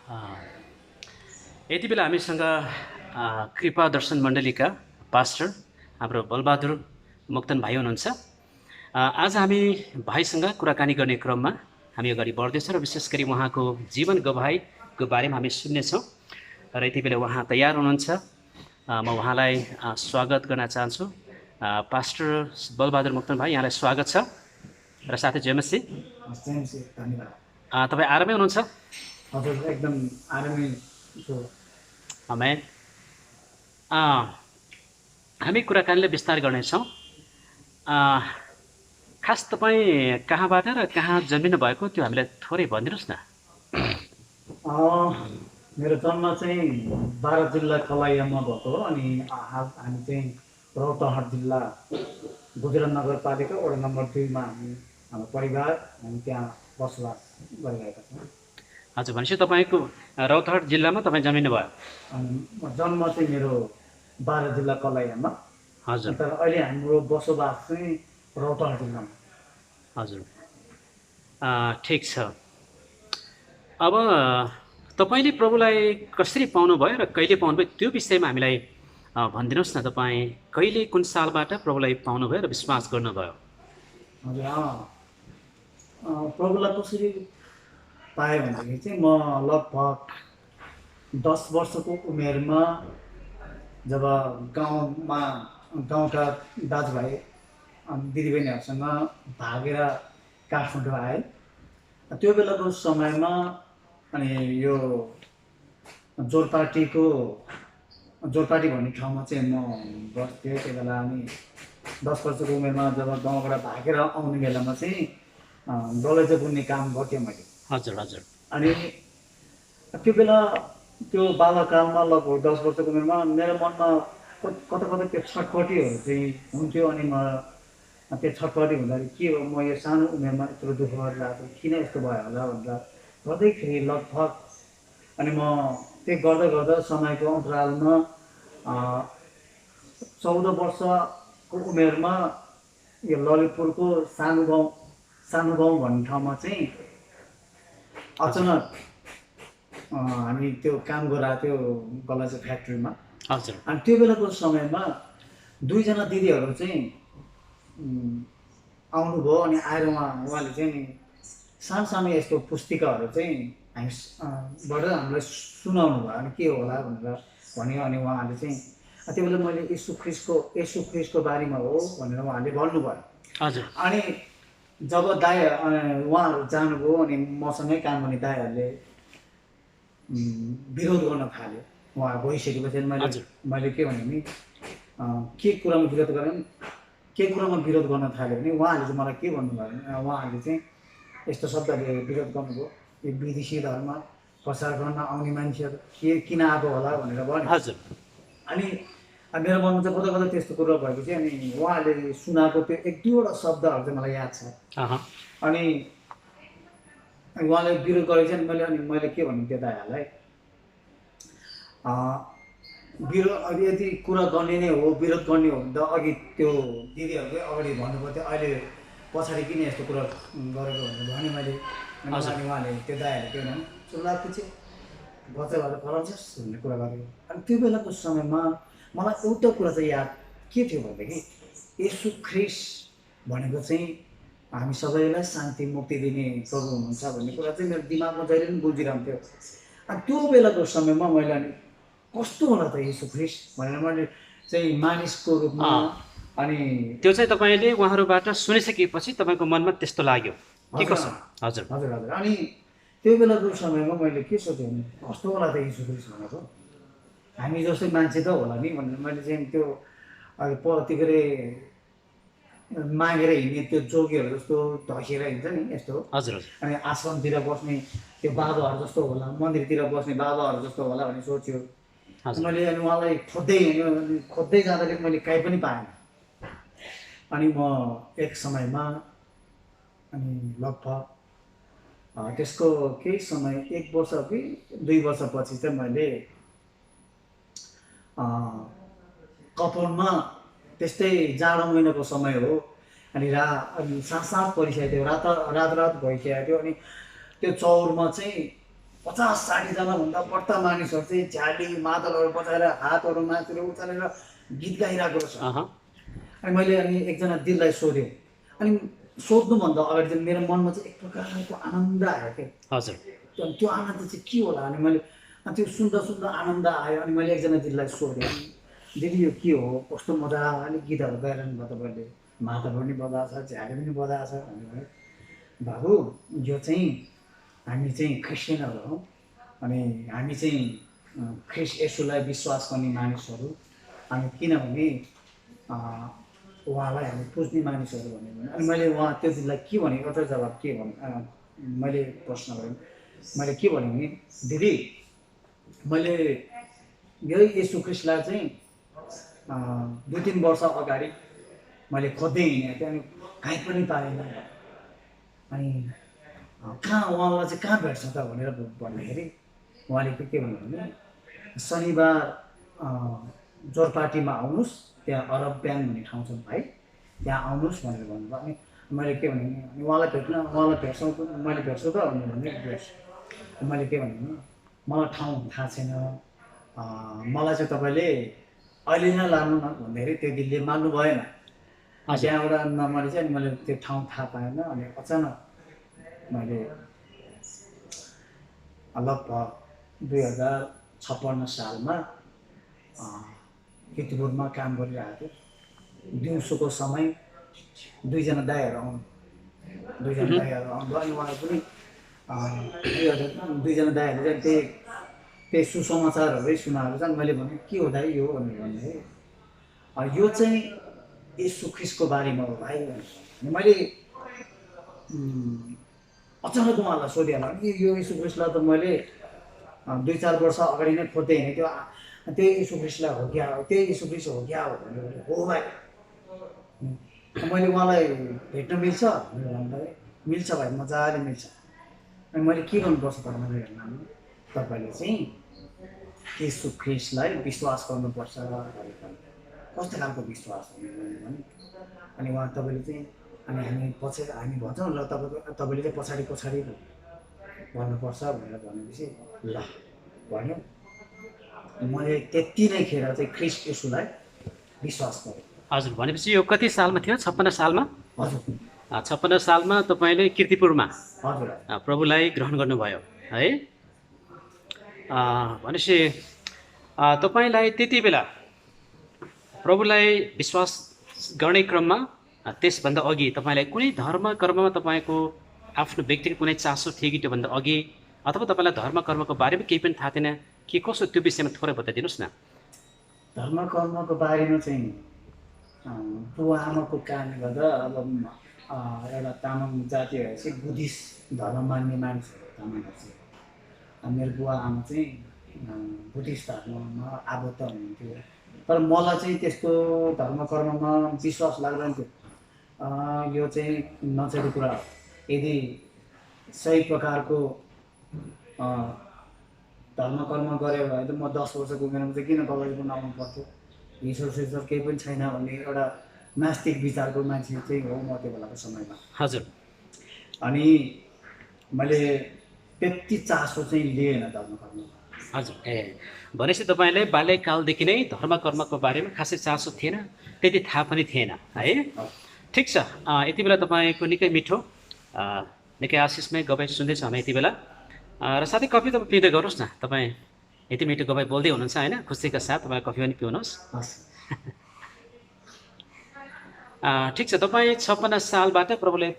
A, यति बेला हामीसँग कृपा दर्शन मण्डलीका पास्टर हाम्रो बलबहादुर मोक्तन भाइ हुनुहुन्छ। आज हामी भाइसँग कुराकानी गर्ने क्रममा हामी अगाडि बढ्दैछौँ र विशेष गरी उहाँको जीवन गवाहीको बारेमा हामी सुन्नेछौँ र यति बेला उहाँ तयार हुनुहुन्छ। म उहाँलाई स्वागत गर्न चाहन्छु। पास्टर बलबहादुर मोक्तन भाइ, यहाँलाई स्वागत छ र साथै जेमसी धन्यवाद। तपाईँ आरामै हुनुहुन्छ? हजुर, एकदम आरामै छु। आमेन। हामी कुराकानीले विस्तार गर्नेछौँ। खास तपाईँ कहाँबाट र कहाँ जन्मिनु भएको त्यो हामीलाई थोरै भनिदिनुहोस् न। मेरो जन्म चाहिँ बारा जिल्ला कलाइयामा भएको हो। अनि हाल हामी चाहिँ रौतहट जिल्ला गुजरात नगरपालिका वडा नम्बर 2मा हाम्रो परिवार हामी त्यहाँ बसोबास गरिरहेका छौँ। हजुर, भनेपछि तपाईँको रौतहट जिल्लामा तपाईँ जन्मिनु भयो? अनि जन्म चाहिँ मेरो बारा जिल्ला कलाइयामा। हजुर। तर अहिले हाम्रो बसोबास चाहिँ रौतहट जिल्लामा। हजुर, ठिक छ। अब तपाईँले प्रभुलाई कसरी पाउनुभयो र कहिले पाउनुभयो त्यो विषयमा हामीलाई भनिदिनुहोस् न। तपाईँ कहिले कुन सालबाट प्रभुलाई पाउनुभयो र विश्वास गर्नुभयो? हजुर, प्रभुलाई कसरी पाएँ भनेदेखि चाहिँ म लगभग 10 वर्षको उमेरमा जब गाउँका दाजुभाइ अनि दिदीबहिनीहरूसँग भागेर काठमाडौँ आएँ। त्यो बेलाको समयमा अनि यो जोरपाटी भन्ने ठाउँमा चाहिँ म बस्थेँ त्यो बेला। अनि 10 वर्षको उमेरमा जब गाउँबाट भागेर आउने बेलामा चाहिँ डलैँचो बुन्ने काम गर्थेँ मैले। हजुर हजुर। अनि त्यो बेला त्यो बालकालमा लगभग 10 वर्षको उमेरमा मेरो मनमा कता कता त्यो छटपटीहरू चाहिँ हुन्थ्यो। अनि म त्यो छटपटी हुँदाखेरि के हो, म यो सानो उमेरमा यत्रो दुःख गरिरहेको छु, किन यस्तो भयो होला भनेर गर्दैखेरि लगभग अनि म त्यो गर्दा गर्दा समयको अन्तरालमा 14 वर्षको उमेरमा यो ललितपुरको सानो गाउँ भन्ने ठाउँमा चाहिँ अचानक हामी त्यो काम गरिरहेको थियो गलाँचो फ्याक्ट्रीमा। हजुर। अनि त्यो बेलाको समयमा 2 जना दिदीहरू चाहिँ आउनुभयो। अनि आएर उहाँले चाहिँ नि सानो सानो यस्तो पुस्तिकाहरू चाहिँ हामीबाट हामीलाई सुनाउनु भयो। अनि के होला भनेर भन्यो। अनि उहाँले चाहिँ त्यो बेला मैले येशू ख्रिस्टको बारेमा हो भनेर उहाँले भन्नुभयो। हजुर। अनि जब उहाँहरू जानुभयो अनि मसँगै काम गर्ने दाइहरूले विरोध गर्न थाल्यो। उहाँ गइसकेपछि मैले के भने नि के कुरामा विरोध गर्न थाल्यो भने उहाँहरूले चाहिँ मलाई के भन्नुभयो भने उहाँहरूले चाहिँ यस्तो शब्दले विरोध गर्नुभयो, यो विदेशी धर्म प्रचार गर्न आउने मान्छेहरू किन आएको होला भनेर भन्यो। हजुर। अनि मेरो मनमा चाहिँ कता कता त्यस्तो कुरा भएपछि अनि उहाँहरूले सुनाएको त्यो 1-2वटा शब्दहरू चाहिँ मलाई याद छ। अनि उहाँले विरोध गरेको चाहिँ मैले के भन्नु त्यो दाइहरूलाई, विरोध यदि कुरा गर्ने नै हो, विरोध गर्ने हो भने त अघि त्यो दिदीहरूकै अगाडि भन्नुपर्थ्यो, अहिले पछाडि किन यस्तो कुरा गरेको भनेर भने मैले। अनि उहाँले त्यो दाइहरूले के भन्नु, चुल्लापछि बच्चा भएर कराउँछस् भन्ने कुरा गरेको। अनि त्यो बेलाको समयमा मलाई एउटा कुरा चाहिँ याद के थियो भनेदेखि येशू ख्रिस्ट भनेको चाहिँ हामी सबैलाई शान्ति मुक्ति दिने प्रभु हुनुहुन्छ भन्ने कुरा चाहिँ मेरो दिमागमा जहिले पनि गुन्जिरहन्थ्यो। अनि त्यो बेलाको समयमा मैले अनि कस्तो होला त येशू ख्रिस्ट भनेर मैले चाहिँ मानिसको रूपमा अनि त्यो चाहिँ तपाईँले उहाँहरूबाट सुनिसकेपछि तपाईँको मनमा त्यस्तो लाग्यो के कसो? हजुर हजुर हजुर। अनि त्यो बेलाको समयमा मैले के सोचेँ भने कस्तो होला त येशू ख्रिस्ट भनेको, हामी जस्तै मान्छे त होला नि भनेर मैले चाहिँ त्यो के अरे मागेर हिँड्ने त्यो जोगीहरू जस्तो ढसेर हिँड्छ नि यस्तो। हजुर। अनि आश्रमतिर बस्ने त्यो बाबाहरू जस्तो होला, मन्दिरतिर बस्ने बाबाहरू जस्तो होला भन्ने सोच्यो। मैले अनि उहाँलाई खोज्दै जाँदाखेरि मैले कहीँ पनि पाएन। अनि म एक समयमा अनि लगभग त्यसको केही समय 1 वर्ष कि 2 वर्षपछि चाहिँ मैले कपनमा त्यस्तै जाडो महिनाको समय हो। अनि साँझ परिसकेको थियो, रात भइसकेको थियो। अनि त्यो चौरमा चाहिँ 50-60 जनाभन्दा बढ्ता मानिसहरू चाहिँ झ्याली मादलहरू बजाएर हातहरू माथि उचालेर गीत गाइरहेको रहेछ। अहँ, अनि मैले एकजना दिदीलाई सोधेँ। अनि सोध्नुभन्दा अगाडि चाहिँ मेरो मनमा चाहिँ एक प्रकारको आनन्द आयो क्या। हजुर, त्यो आनन्द चाहिँ के होला अनि मैले त्यो सुन्दा सुन्दा आनन्द आयो। अनि मैले एकजना दिदीलाई सोधेँ, दिदी यो के हो, कस्तो मजाले गीतहरू गाइरहनु भयो तपाईँले, मादल पनि बजाएको छ, झ्याली पनि बजाएको छ भने, बाबु यो चाहिँ हामी चाहिँ क्रिस्चियनहरू हौँ। अनि हामी चाहिँ ख्रिस्ट येशूलाई विश्वास गर्ने मानिसहरू। अनि किनभने उहाँलाई हामी पुज्ने मानिसहरू भन्यो। अनि मैले उहाँ त्यो दिदीलाई के भने, एउटा जवाब के भने, मैले प्रश्न गरेँ, मैले के भने नि, दिदी मैले यही येशू ख्रिस्टलाई चाहिँ 2-3 वर्ष अगाडि मैले खोज्दै हिँडेको थिएँ। अनि कहीँ पनि पाएन। अनि कहाँ उहाँलाई चाहिँ कहाँ भेट्छ त भनेर भन्दाखेरि उहाँले के भन्नु भने, शनिबार जोरपाटीमा आउनुहोस्, त्यहाँ अरब ब्याङ्क भन्ने ठाउँ छ भाइ, त्यहाँ आउनुहोस् भनेर भन्नुभयो। अनि मैले के भने, अनि उहाँलाई भेट्छौँ मैले भेट्छु त भने भेट्छु। मैले के भने, मलाई ठाउँ थाहा छैन, मलाई चाहिँ तपाईँले अहिले नै लानु न भन्दाखेरि त्यो दिदीले मान्नु भएन। त्यहाँबाट मैले चाहिँ मैले त्यो ठाउँ थाहा पाएन। अनि अचानक मैले लगभग 2056 सालमा किर्तिपुरमा काम गरिरहेको थिएँ। दिउँसोको समय दुईजना दाइहरू आउनुभयो। अनि उहाँहरू पनि 2जना दाइहरूले चाहिँ त्यही सुसमाचारहरू सुनाएको छन्। मैले भने के हो दाइ यो भनेर भने, यो चाहिँ येशू ख्रिस्टको बारेमा हो भाइ भने। मैले अचानक उहाँलाई सोधिहालेँ कि यो येशू ख्रिस्टलाई त मैले 2-4 वर्ष अगाडि नै खोज्दै हिँडेँ, त्यही येशू ख्रिस्टलाई हो क्या, त्यही येशू ख्रिस्ट हो क्या भनेर, हो भाइ। मैले उहाँलाई भेट्न मिल्छ भनेर भन्दाखेरि मिल्छ भाइ, मजाले मिल्छ। अनि मैले के गर्नुपर्छ त भनेर भन्नु, तपाईँले चाहिँ येशू ख्रिस्टलाई विश्वास गर्नुपर्छ। कस्तो खालको विश्वास भने, अनि उहाँ तपाईँले चाहिँ, अनि हामी भन्छौँ र तपाईँले चाहिँ पछाडि भन्नुपर्छ भनेर भनेपछि ल भन्यो। मैले त्यति नै खेर चाहिँ ख्रिस्ट येशूलाई विश्वास गरेँ। हजुर, भनेपछि यो कति सालमा थियो? 56 सालमा? हजुर, 56 सालमा तपाईँले किर्तिपुरमा हजुर, प्रभुलाई ग्रहण गर्नुभयो है। भनेपछि तपाईँलाई त्यति बेला प्रभुलाई विश्वास गर्ने क्रममा त्यसभन्दा अघि तपाईँलाई कुनै धर्म कर्ममा तपाईँको आफ्नो व्यक्तिगत कुनै चासो थियो कि त्योभन्दा अघि, अथवा तपाईँलाई धर्म कर्मको बारेमा केही पनि थाहा थिएन के कसो, त्यो विषयमा थोरै बताइदिनुहोस् न। धर्म कर्मको बारेमा चाहिँ बुवा आमाको कारणले गर्दा अब एउटा तामाङ जाति भएपछि बुद्धिस्ट धर्म मान्ने मानिस तामाङहरू चाहिँ, मेरो बुवा आमा चाहिँ बुद्धिस्ट धर्ममा आबद्ध हुनुहुन्थ्यो। तर मलाई चाहिँ त्यस्तो धर्म कर्ममा विश्वास लाग्दैन थियो। यो चाहिँ नचाहिने कुरा हो। यदि सही प्रकारको धर्म कर्म गऱ्यो भने त म 10 वर्षको उमेरमा चाहिँ किन तपाईँको आउनु पर्थ्यो, ईश्वर केही पनि छैन भन्ने एउटा नास्तिक विचारको मान्छे चाहिँ हो म त्यो बेलाको समयमा। हजुर, अनि मैले त्यति चासो चाहिँ लिएन धर्म कर्म। हजुर, भनेपछि तपाईँले बाल्यकालदेखि नै धर्म कर्मको बारेमा खासै चासो थिएन, त्यति थाहा पनि थिएन है। ठिक छ, यति बेला तपाईँको निकै मिठो निकै आशिषमय गवाई सुन्दैछ हामी यति बेला। र साथै कफी तपाईँ पिँदै गर्नुहोस् न। तपाईँ यति मिठो गवाई बोल्दै हुनुहुन्छ होइन, खुसीका साथ तपाईँ कफी पनि पिउनुहोस्। ठिक छ, तपाईँ 56 सालबाट प्रभुले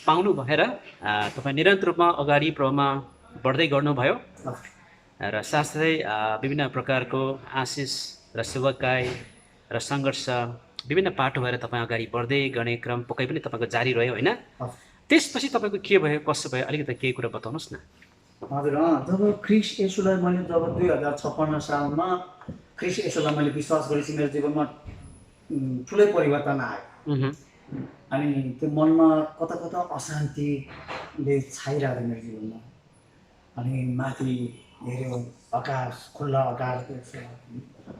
पाउनु भएर तपाईँ निरन्तर रूपमा अगाडि प्रभुमा बढ्दै गर्नुभयो र साथसाथै विभिन्न प्रकारको आशिष र सेवकाई र सङ्घर्ष विभिन्न पाटो भएर तपाईँ अगाडि बढ्दै गर्ने क्रम पक्कै पनि तपाईँको जारी रह्यो होइन। त्यसपछि तपाईँको के भयो, कसो भयो, अलिकति केही कुरा बताउनुहोस् न। हजुर, जब ख्रिस्ट येशूलाई मैले 2056 सालमा ख्रिस्ट येशूलाई मैले विश्वास गरेपछि मेरो जीवनमा ठुलै परिवर्तन आयो। अनि त्यो मनमा कता कता अशान्तिले छाइरहेको थियो मेरो जीवनमा। अनि माथि हेऱ्यो आकाश, खुल्ला आकाश देख्छ,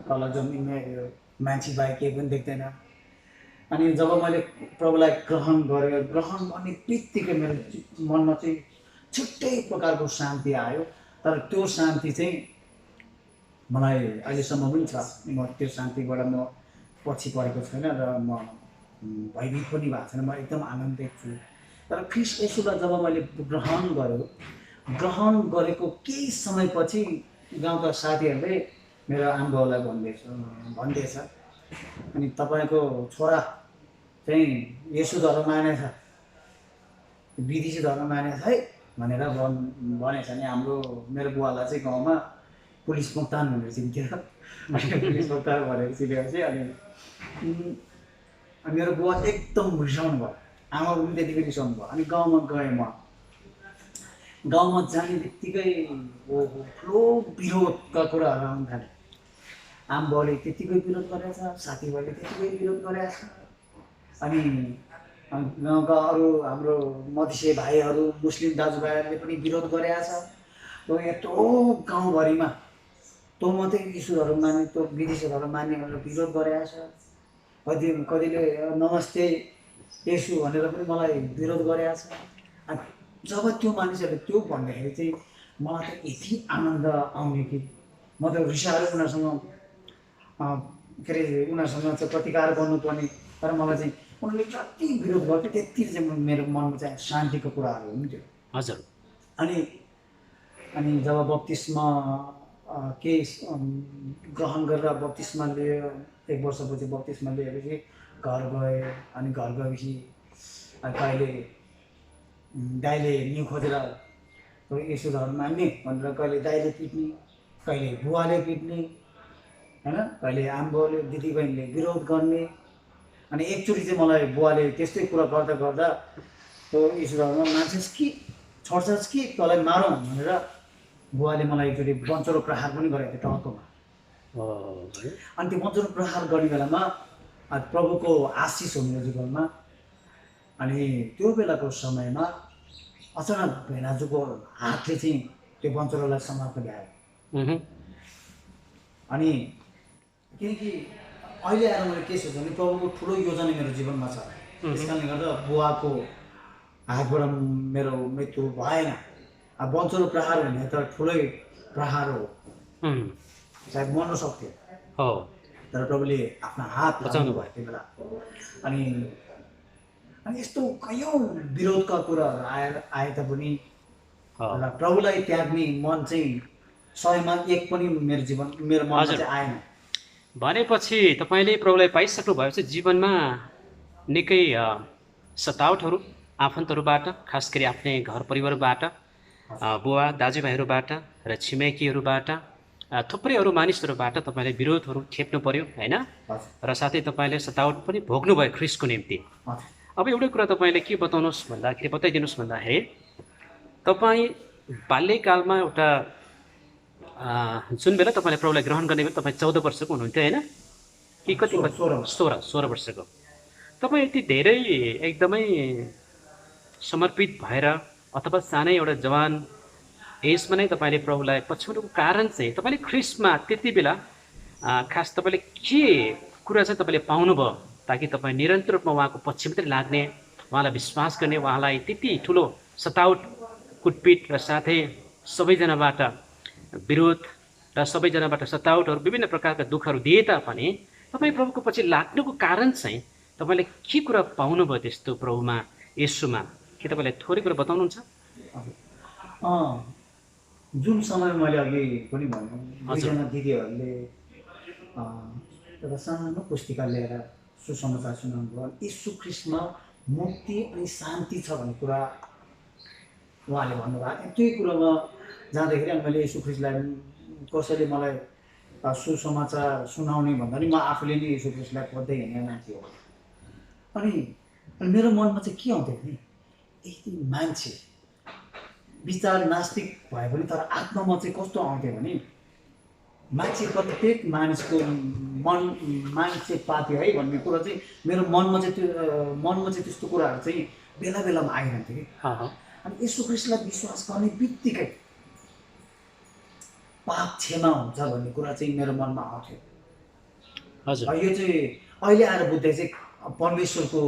तल जमिनमा हेऱ्यो मान्छे बाहेक केही पनि देख्दैन। अनि जब मैले प्रभुलाई ग्रहण गर्ने बित्तिकै मेरो मनमा चाहिँ छुट्टै प्रकारको शान्ति आयो। तर त्यो शान्ति चाहिँ मलाई अहिलेसम्म पनि छ। म त्यो शान्तिबाट म पछि परेको छैन र म भयभीत पनि भएको छैन। म एकदम आनन्दित छु। तर ख्रिस्ट येशूलाई जब मैले ग्रहण गरेको केही समयपछि गाउँका साथीहरूले मेरो आमाबाउलाई भन्दैछ अनि तपाईँको छोरा चाहिँ येशू धर्म मानेछ, विदेशी धर्म मानेछ है भनेर भनेछ। अनि मेरो बुवालाई चाहिँ गाउँमा पुलिस मुक्तान भनेर चिन्थ्यो। अनि पुलिस मुक्तान भनेर चिनेपछि अनि मेरो बुवा एकदम रिसाउनु भयो, आमा पनि त्यतिकै रिसाउनु भयो। अनि गाउँमा गएँ म। गाउँमा जाने बित्तिकै ठुलो विरोधका कुराहरू आउनु थाले। आमाबाउले त्यतिकै विरोध गरेछ, साथीभाइले त्यतिकै विरोध गरेछ। अनि गाउँका अरू हाम्रो मधेसी भाइहरू, मुस्लिम दाजुभाइहरूले पनि विरोध गरेछ। त्यो यत्रो गाउँभरिमा तँ मात्रै यीशुहरू माने, तँ विदेशीहरू मान्ने भनेर विरोध गरेछ। कतिले नमस्ते येशू भनेर पनि मलाई विरोध गरेछ। अनि जब त्यो मानिसहरूले त्यो भन्दाखेरि चाहिँ मलाई त यति आनन्द आउने कि म त रिसाएर उनीहरूसँग के अरे उनीहरूसँग चाहिँ प्रतिकार गर्नुपर्ने। तर मलाई चाहिँ उनीहरूले जति विरोध गर्थ्यो त्यति चाहिँ मेरो मनमा चाहिँ शान्तिको कुराहरू हुन्थ्यो। हजुर। अनि जब बप्तिस्मा ग्रहण गरेर बप्तिस्मा लियो, 1 वर्षपछि बप्तिस्मा लिएपछि घर गएँ। अनि घर गएपछि कहिले दाइले न्यु खोजेर येशू धर्म मान्ने भनेर कहिले दाइले पिट्ने, कहिले बुवाले पिट्ने होइन, कहिले आमाबाउले दिदीबहिनीले विरोध गर्ने। अनि एकचोटि चाहिँ मलाई बुवाले त्यस्तै कुरा गर्दा गर्दा त्यो येशू धर्म मान्छस् कि छोड्छस् कि तँलाई मारौँ भनेर बुवाले मलाई एकचोटि बन्चरो प्रहार पनि गरेको थियो टाउकोमा। अनि त्यो बन्चरो प्रहार गर्ने बेलामा प्रभुको आशिष हो मेरो जीवनमा। अनि त्यो बेलाको समयमा अचानक भेनाजुको हातले चाहिँ त्यो बन्चरोलाई समात्न भ्यायो। अनि किनकि अहिले आएर मैले के सोच्छु भने प्रभुको ठुलो योजना मेरो जीवनमा छ। त्यस कारणले गर्दा बुवाको हातबाट मेरो मृत्यु भएन। अब बन्चरो प्रहार भन्ने त ठुलै प्रहार हो, सायद मर्न सक्थ्यो। तर प्रभुले आफ्नो हात बचाउनु भयो त्यो बेला। अनि यस्तो कयौँ विरोधका कुराहरू आए तापनि र प्रभुलाई त्याग्ने मन चाहिँ 100मा 1 पनि मेरो मनमा चाहिँ आएन। भनेपछि तपाईँले प्रभुलाई पाइसक्नु भएपछि जीवनमा निकै सतावटहरू आफन्तहरूबाट, खास गरी आफ्नै घर परिवारबाट, बुवा दाजुभाइहरूबाट र छिमेकीहरूबाट, थुप्रै अरू मानिसहरूबाट तपाईँले विरोधहरू खेप्नु पर्यो होइन, र साथै तपाईँले सतावट पनि भोग्नुभयो ख्रिस्टको निम्ति। अब एउटा कुरा तपाईँले के बताइदिनुहोस् भन्दाखेरि तपाईँ बाल्यकालमा एउटा जुन बेला तपाईँले प्रभुलाई ग्रहण गर्ने बेला तपाईँ 14 वर्षको हुनुहुन्थ्यो होइन, कि कति 16 वर्षको। तपाईँ यति धेरै एकदमै समर्पित भएर अथवा सानै एउटा जवान एजमा नै तपाईँले प्रभुलाई पछ्याउनुको कारण चाहिँ तपाईँले ख्रिस्टमा त्यति बेला खास तपाईँले के कुरा चाहिँ तपाईँले पाउनुभयो ताकि तपाईँ निरन्तर रूपमा उहाँको पछि मात्रै लाग्ने, उहाँलाई विश्वास गर्ने, उहाँलाई त्यति ठुलो सतावट कुटपिट र साथै सबैजनाबाट विरोध र सबैजनाबाट सतावटहरू विभिन्न प्रकारका दुःखहरू दिए तापनि तपाईँ प्रभुको पछि लाग्नुको कारण चाहिँ तपाईँले के कुरा पाउनुभयो त्यस्तो प्रभुमा, येशूमा? के तपाईँले थोरै कुरा बताउनुहुन्छ? जुन समय मैले अघि पनि भन्नु, दुईजना दिदीहरूले एउटा सानो पुस्तिका लिएर सुसमाचार सुनाउनु भयो। येशू ख्रिस्टमा मुक्ति अनि शान्ति छ भन्ने कुरा उहाँले भन्नुभएको थियो। त्यही कुरामा जाँदाखेरि अनि मैले येशू ख्रिस्टलाई कसैले मलाई सुसमाचार सुनाउने भन्दा नि म आफूले नै येशू ख्रिस्टलाई खोज्दै हिँड्ने मान्छे हो। अनि मेरो मनमा चाहिँ के आउँथ्यो भने यति मान्छे विचार नास्तिक भए पनि तर आत्मामा चाहिँ कस्तो आउँथ्यो भने मान्छे प्रत्येक मानिसको मान्छे पाथ्यो है भन्ने कुरा चाहिँ मेरो मनमा चाहिँ त्यस्तो कुराहरू चाहिँ बेला बेलामा आइरहन्थ्यो कि। अनि येशू ख्रिस्टलाई विश्वास गर्ने बित्तिकै पाप क्षमा हुन्छ भन्ने कुरा चाहिँ मेरो मनमा आउँथ्यो। यो चाहिँ अहिले आएर बुझ्दै चाहिँ परमेश्वरको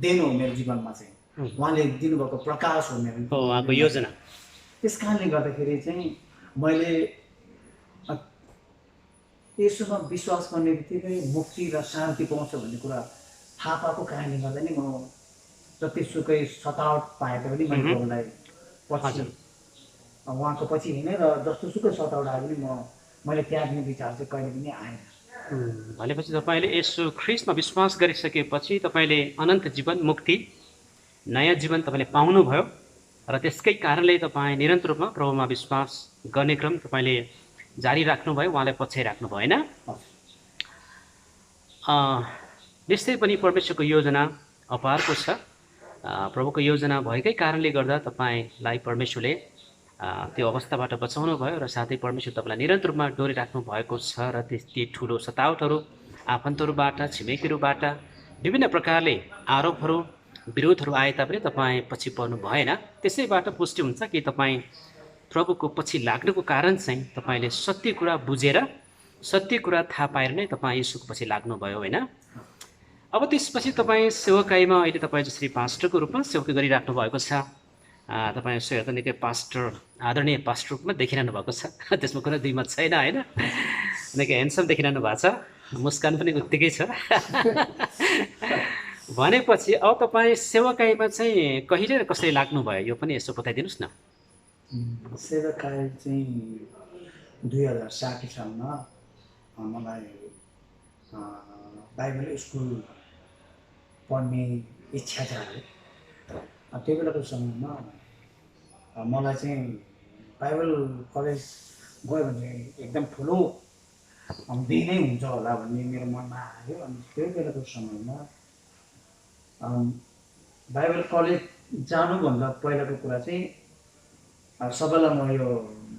देन हो मेरो जीवनमा चाहिँ, उहाँले दिनुभएको प्रकाश हो मेरो, उहाँको योजना। त्यस कारणले गर्दाखेरि चाहिँ मैले अ, यसोमा विश्वास गर्ने बित्तिकै मुक्ति र शान्ति पाउँछ भन्ने कुरा थाहा पाएको कारणले गर्दा नि म जतिसुकै सतावट पाए पनि मैले प्रभुलाई पछि हजुर। उहाँको पछि हिँडेँ र जस्तोसुकै सतावट आए पनि मैले त्याग्ने विचार चाहिँ कहिले पनि आएन। भनेपछि तपाईँले यसो ख्रिस्टमा विश्वास गरिसकेपछि तपाईँले अनन्त जीवन, मुक्ति, नयाँ जीवन तपाईँले पाउनुभयो र त्यसकै कारणले तपाईँ निरन्तर रूपमा प्रभुमा विश्वास गर्ने क्रम तपाईँले जारी राख्नुभयो, उहाँलाई पछ्याइराख्नुभयो, होइन? निश्चय पनि परमेश्वरको योजना अपारको छ। प्रभुको योजना भएकै कारणले गर्दा तपाईँलाई परमेश्वरले त्यो अवस्थाबाट बचाउनु भयो र साथै परमेश्वर तपाईँलाई निरन्तर रूपमा डोरिराख्नु भएको छ र ती ठुलो सतावटहरू आफन्तहरूबाट, छिमेकीहरूबाट विभिन्न प्रकारले आरोपहरू, विरोधहरू आए तापनि तपाईँ पछि पर्नु भएन। त्यसैबाट पुष्टि हुन्छ कि तपाईँ प्रभुको पछि लाग्नुको कारण चाहिँ तपाईँले सत्य कुरा बुझेर, सत्य कुरा थाहा पाएर नै तपाईँ यीशुको पछि लाग्नुभयो, होइन? अब त्यसपछि तपाईँ सेवकाईमा अहिले तपाईँ जसरी पास्टरको रूपमा सेवकाई गरिराख्नु भएको छ। तपाईँ स्वयं त निकै पास्टर, आदरणीय पास्टर रूपमा देखिरहनु भएको छ। त्यसमा कुनै दुई मत छैन, होइन? निकै ह्यान्डसम देखिरहनु भएको छ, मुस्कान पनि उत्तिकै छ। भनेपछि अब तपाईँ सेवकाईमा चाहिँ कहिले र कसरी लाग्नुभयो यो पनि यसो बताइदिनुहोस् न। सेवकाई चाहिँ 2060 सालमा मलाई बाइबल स्कुल पढ्ने इच्छा जाग्यो। त्यो बेलाको समयमा मलाई चाहिँ बाइबल कलेज गयो भने एकदम ठुलो दिन नै हुन्छ होला भन्ने मेरो मनमा आयो। अनि त्यो बेलाको समयमा बाइबल कलेज जानुभन्दा पहिलाको कुरा चाहिँ सबैलाई म यो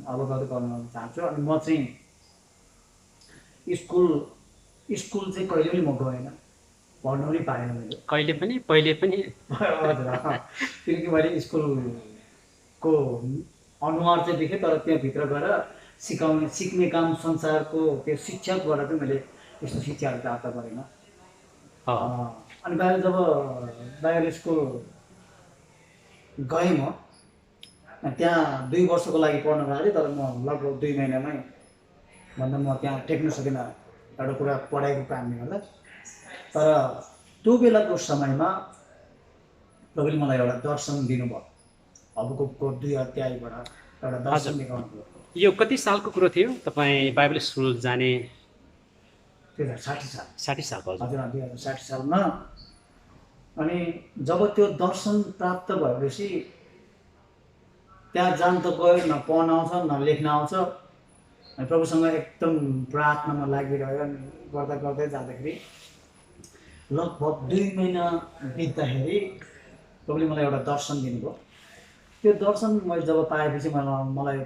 अवगत गर्न चाहन्छु। अनि म चाहिँ स्कुल चाहिँ कहिले पनि म गएन, पढ्नु पनि पाएन मैले। कहिले पनि, पहिले पनि? हजुर, किनकि मैले स्कुलको अनुहार चाहिँ देखेँ, तर त्यहाँभित्र गएर सिक्ने काम संसारको त्यो शिक्षकबाट चाहिँ मैले यस्तो शिक्षाहरू प्राप्त गरेन। अनि जब बाइबल स्कुल गएँ म त्यहाँ 2 वर्षको लागि पढ्न गएको थिएँ, तर म लगभग 2 महिनामै भन्दा म त्यहाँ टेक्न सकिनँ एउटा कुरा पढाइको कारणले गर्दा। तर त्यो बेलाको समयमा प्रभुले मलाई एउटा दर्शन दिनुभयो। हबकुकको 2 अध्यायबाट एउटा दर्शन देखाउनु भयो। यो कति सालको कुरो थियो तपाईँ बाइबल स्कुल जाने? 2060 साल। 60 सालको? हजुर, 2060 सालमा। अनि जब त्यो दर्शन प्राप्त भएपछि त्यहाँ जान त गयो, न पढ्न आउँछ न लेख्न आउँछ। अनि प्रभुसँग एकदम प्रार्थनामा लागिरह्यो। गर्दा गर्दै जाँदाखेरि लगभग 2 महिना बित्दाखेरि प्रभुले मलाई एउटा दर्शन दिनुभयो। त्यो दर्शन मैले जब पाएपछि मलाई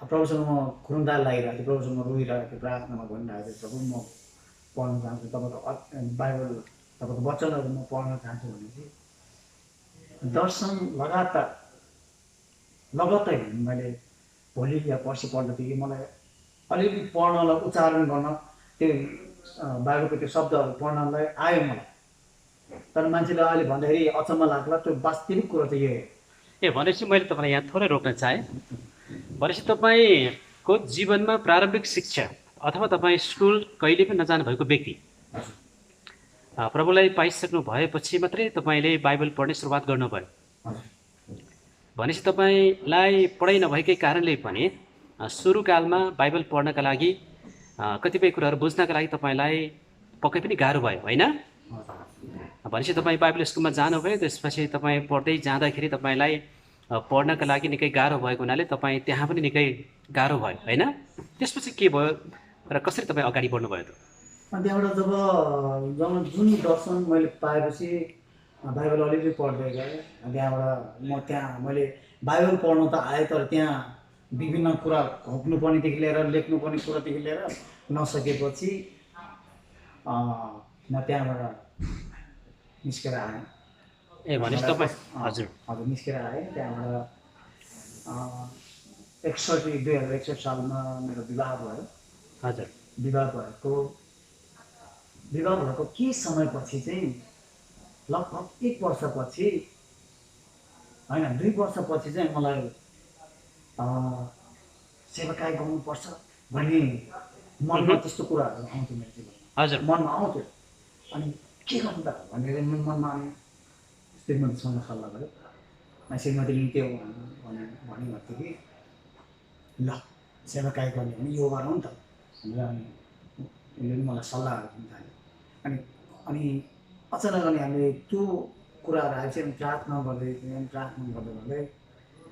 प्रभुसँग म खुरुन्दाल लागिरहेको थिएँ, प्रभुसँग रोइरहेको थिएँ, प्रार्थनामा भनिरहेको थिएँ, प्रभु म पढ्न चाहन्छु, तपाईँको बाइबल, तपाईँको वचनहरू म पढ्न चाहन्छु भनेपछि दर्शन लगातार मैले भोलि या पर्सि पढ्दाखेरि मलाई अलिअलि पढ्नलाई, उच्चारण गर्न, त्यो बाइबलको त्यो शब्दहरू पढ्नलाई आयो मलाई। तर मान्छेले अहिले भन्दाखेरि अचम्म लाग्ला, त्यो वास्तविक कुरो चाहिँ यो हो। भनेपछि मैले तपाईँलाई यहाँ थोरै रोक्न चाहेँ। भनेपछि तपाईँको जीवनमा प्रारम्भिक शिक्षा अथवा तपाईँ स्कुल कहिले पनि नजानु भएको व्यक्ति प्रभुलाई पाइसक्नु भएपछि मात्रै तपाईँले बाइबल पढ्ने सुरुवात गर्नुभयो। भनेपछि तपाईँलाई पढाइ नभएकै कारणले पनि सुरुकालमा बाइबल पढ्नका लागि, कतिपय कुराहरू बुझ्नका लागि तपाईँलाई पक्कै पनि गाह्रो भयो, होइन? भनेपछि तपाईँ बाइबल स्कुलमा जानुभयो, त्यसपछि तपाईँ पढ्दै जाँदाखेरि तपाईँलाई पढ्नका लागि निकै गाह्रो भएको हुनाले तपाईँ त्यहाँ पनि निकै गाह्रो भयो, होइन? त्यसपछि के भयो र कसरी तपाईँ अगाडि बढ्नुभयो त? अनि त्यहाँबाट जब जुन दर्शन मैले पाएपछि बाइबल अलिअलि पढ्दै गएँ। त्यहाँबाट मैले बाइबल पढ्नु त आएँ, तर त्यहाँ विभिन्न कुरा घोक्नुपर्नेदेखि लिएर लेख्नुपर्ने कुरादेखि लिएर नसकेपछि म त्यहाँबाट निस्केर आएँ। भनेपछि तपाईँ हजुर निस्केर आएँ। त्यहाँबाट 2061 सालमा मेरो विवाह भयो। हजुर। विवाह भएको केही समयपछि चाहिँ लगभग 1 वर्षपछि होइन 2 वर्षपछि चाहिँ मलाई सेवाकाई गर्नुपर्छ भन्ने मनमा त्यस्तो कुराहरू आउँथ्यो मेरो जीवनमा, हजुर मनमा आउँथ्यो। अनि के गर्नु त भनेर मेरो मनमा अनि श्रीमतीसँग सल्लाह गऱ्यो। अनि श्रीमतीले के भन्नुभएको थियो कि ल सेवाकाई गर्ने भने यो गरौँ नि त भनेर अनि उसले पनि मलाई सल्लाहहरू दिन थाल्यो। अनि अनि अचानक अनि हामीले त्यो कुराहरू आएपछि अनि प्रार्थना गर्दै गर्दै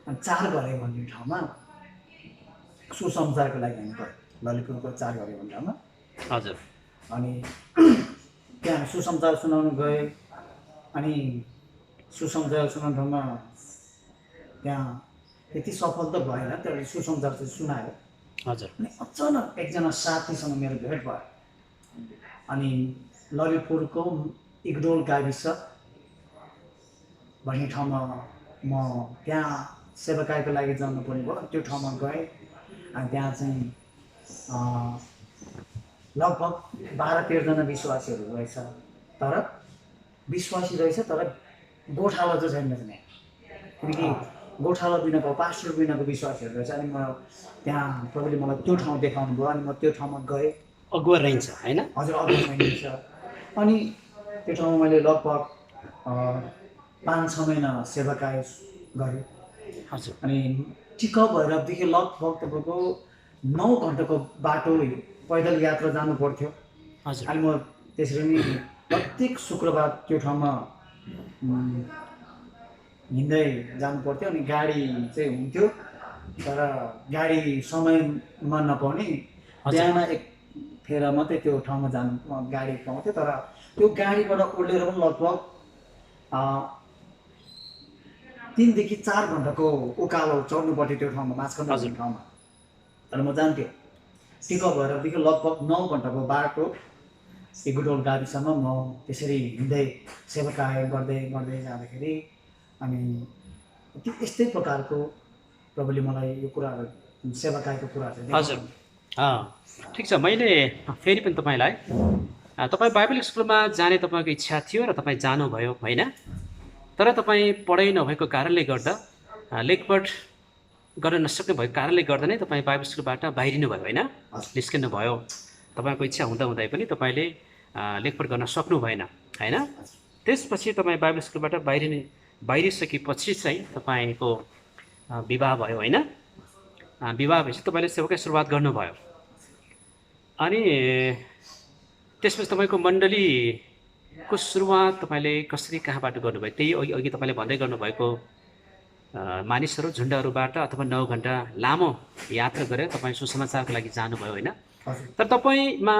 अनि 4 घरे भन्ने ठाउँमा सुसमाचारको लागि हामी गयौँ। ललितपुरको 4 घरे भन्ने ठाउँमा। हजुर अनि त्यहाँ हामी सुसमाचार सुनाउन गए। अनि सुसमाचार सुनाउने ठाउँमा त्यहाँ त्यति सफल त भएन, तर सुसमाचार चाहिँ सुनायो। हजुर अनि अचानक एकजना साथीसँग मेरो भेट भयो। अनि ललितपुरको इगडोल गाविस भन्ने ठाउँमा म त्यहाँ सेवाकाईको लागि जानुपर्ने भयो। त्यो ठाउँमा गएँ। अनि त्यहाँ चाहिँ लगभग 12-13 जना विश्वासीहरू रहेछ। तर विश्वासी रहेछ तर गोठाला चाहिँ छैन त्यहाँ, किनकि गोठाला बिनाको पास्टर बिनाको विश्वासीहरू रहेछ। अनि म त्यहाँ प्रभुले मलाई त्यो ठाउँ देखाउनु भयो। अनि म त्यो ठाउँमा गएँ। अगुवा रहन्छ होइन? हजुर अगुवा रहन्छ। अनि त्यो ठाउँमा मैले लगभग 5-6 महिना सेवाकाई गरेँ। हजुर अनि टिका भैरवदेखि लगभग तपाईँको 9 घन्टाको बाटो पैदल यात्रा जानु पर्थ्यो। हजुर अनि म त्यसरी नै प्रत्येक शुक्रबार त्यो ठाउँमा हिँड्दै जानु पर्थ्यो। अनि गाडी चाहिँ हुन्थ्यो, तर गाडी समयमा नपाउने, बिहान एक फेरा मात्रै त्यो ठाउँमा जानु गाडी पाउँथ्यो। तर त्यो गाडीबाट ओर्लेर पनि लगभग 3 देखि 4 घन्टाको उकालो चढ्नु पर्थ्यो त्यो ठाउँमा, माछखण्ड भन्ने ठाउँमा। तर म जान्थेँ। टिका भैरवदेखि लगभग 9 घन्टाको बाटो इगडोल गाविसमा म त्यसरी हिँड्दै सेवाकाई गर्दै जाँदाखेरि अनि यस्तै प्रकारको प्रभुले मलाई यो कुराहरू सेवाकाईको कुराहरू चाहिँ हजुर ठिक छ। मैले फेरि पनि तपाईँलाई तपाईँ बाइबल स्कुलमा जाने तपाईँको इच्छा थियो र तपाईँ जानुभयो होइन? तर तपाईँ पढाइ नभएको कारणले गर्दा लेखपढ गर्न नसक्ने भएको कारणले गर्दा नै तपाईँ बाइबल स्कुलबाट बाहिरिनु भयो होइन? निस्किनु भयो। तपाईँको इच्छा हुँदै पनि तपाईँले लेखपढ गर्न सक्नु भएन होइन? त्यसपछि तपाईँ बाइबल स्कुलबाट बाहिरिसकेपछि चाहिँ तपाईँको विवाह भयो होइन? विवाह भएपछि तपाईँले सेवाकै सुरुवात गर्नुभयो। अनि त्यसपछि तपाईँको मण्डलीको सुरुवात तपाईँले कसरी कहाँबाट गर्नुभयो? त्यही अघि तपाईँले भन्दै गर्नुभएको मानिसहरू झुन्डहरूबाट अथवा 9 घन्टा लामो यात्रा गरेर तपाईँ सुसमाचारको लागि जानुभयो होइन? तर तपाईँमा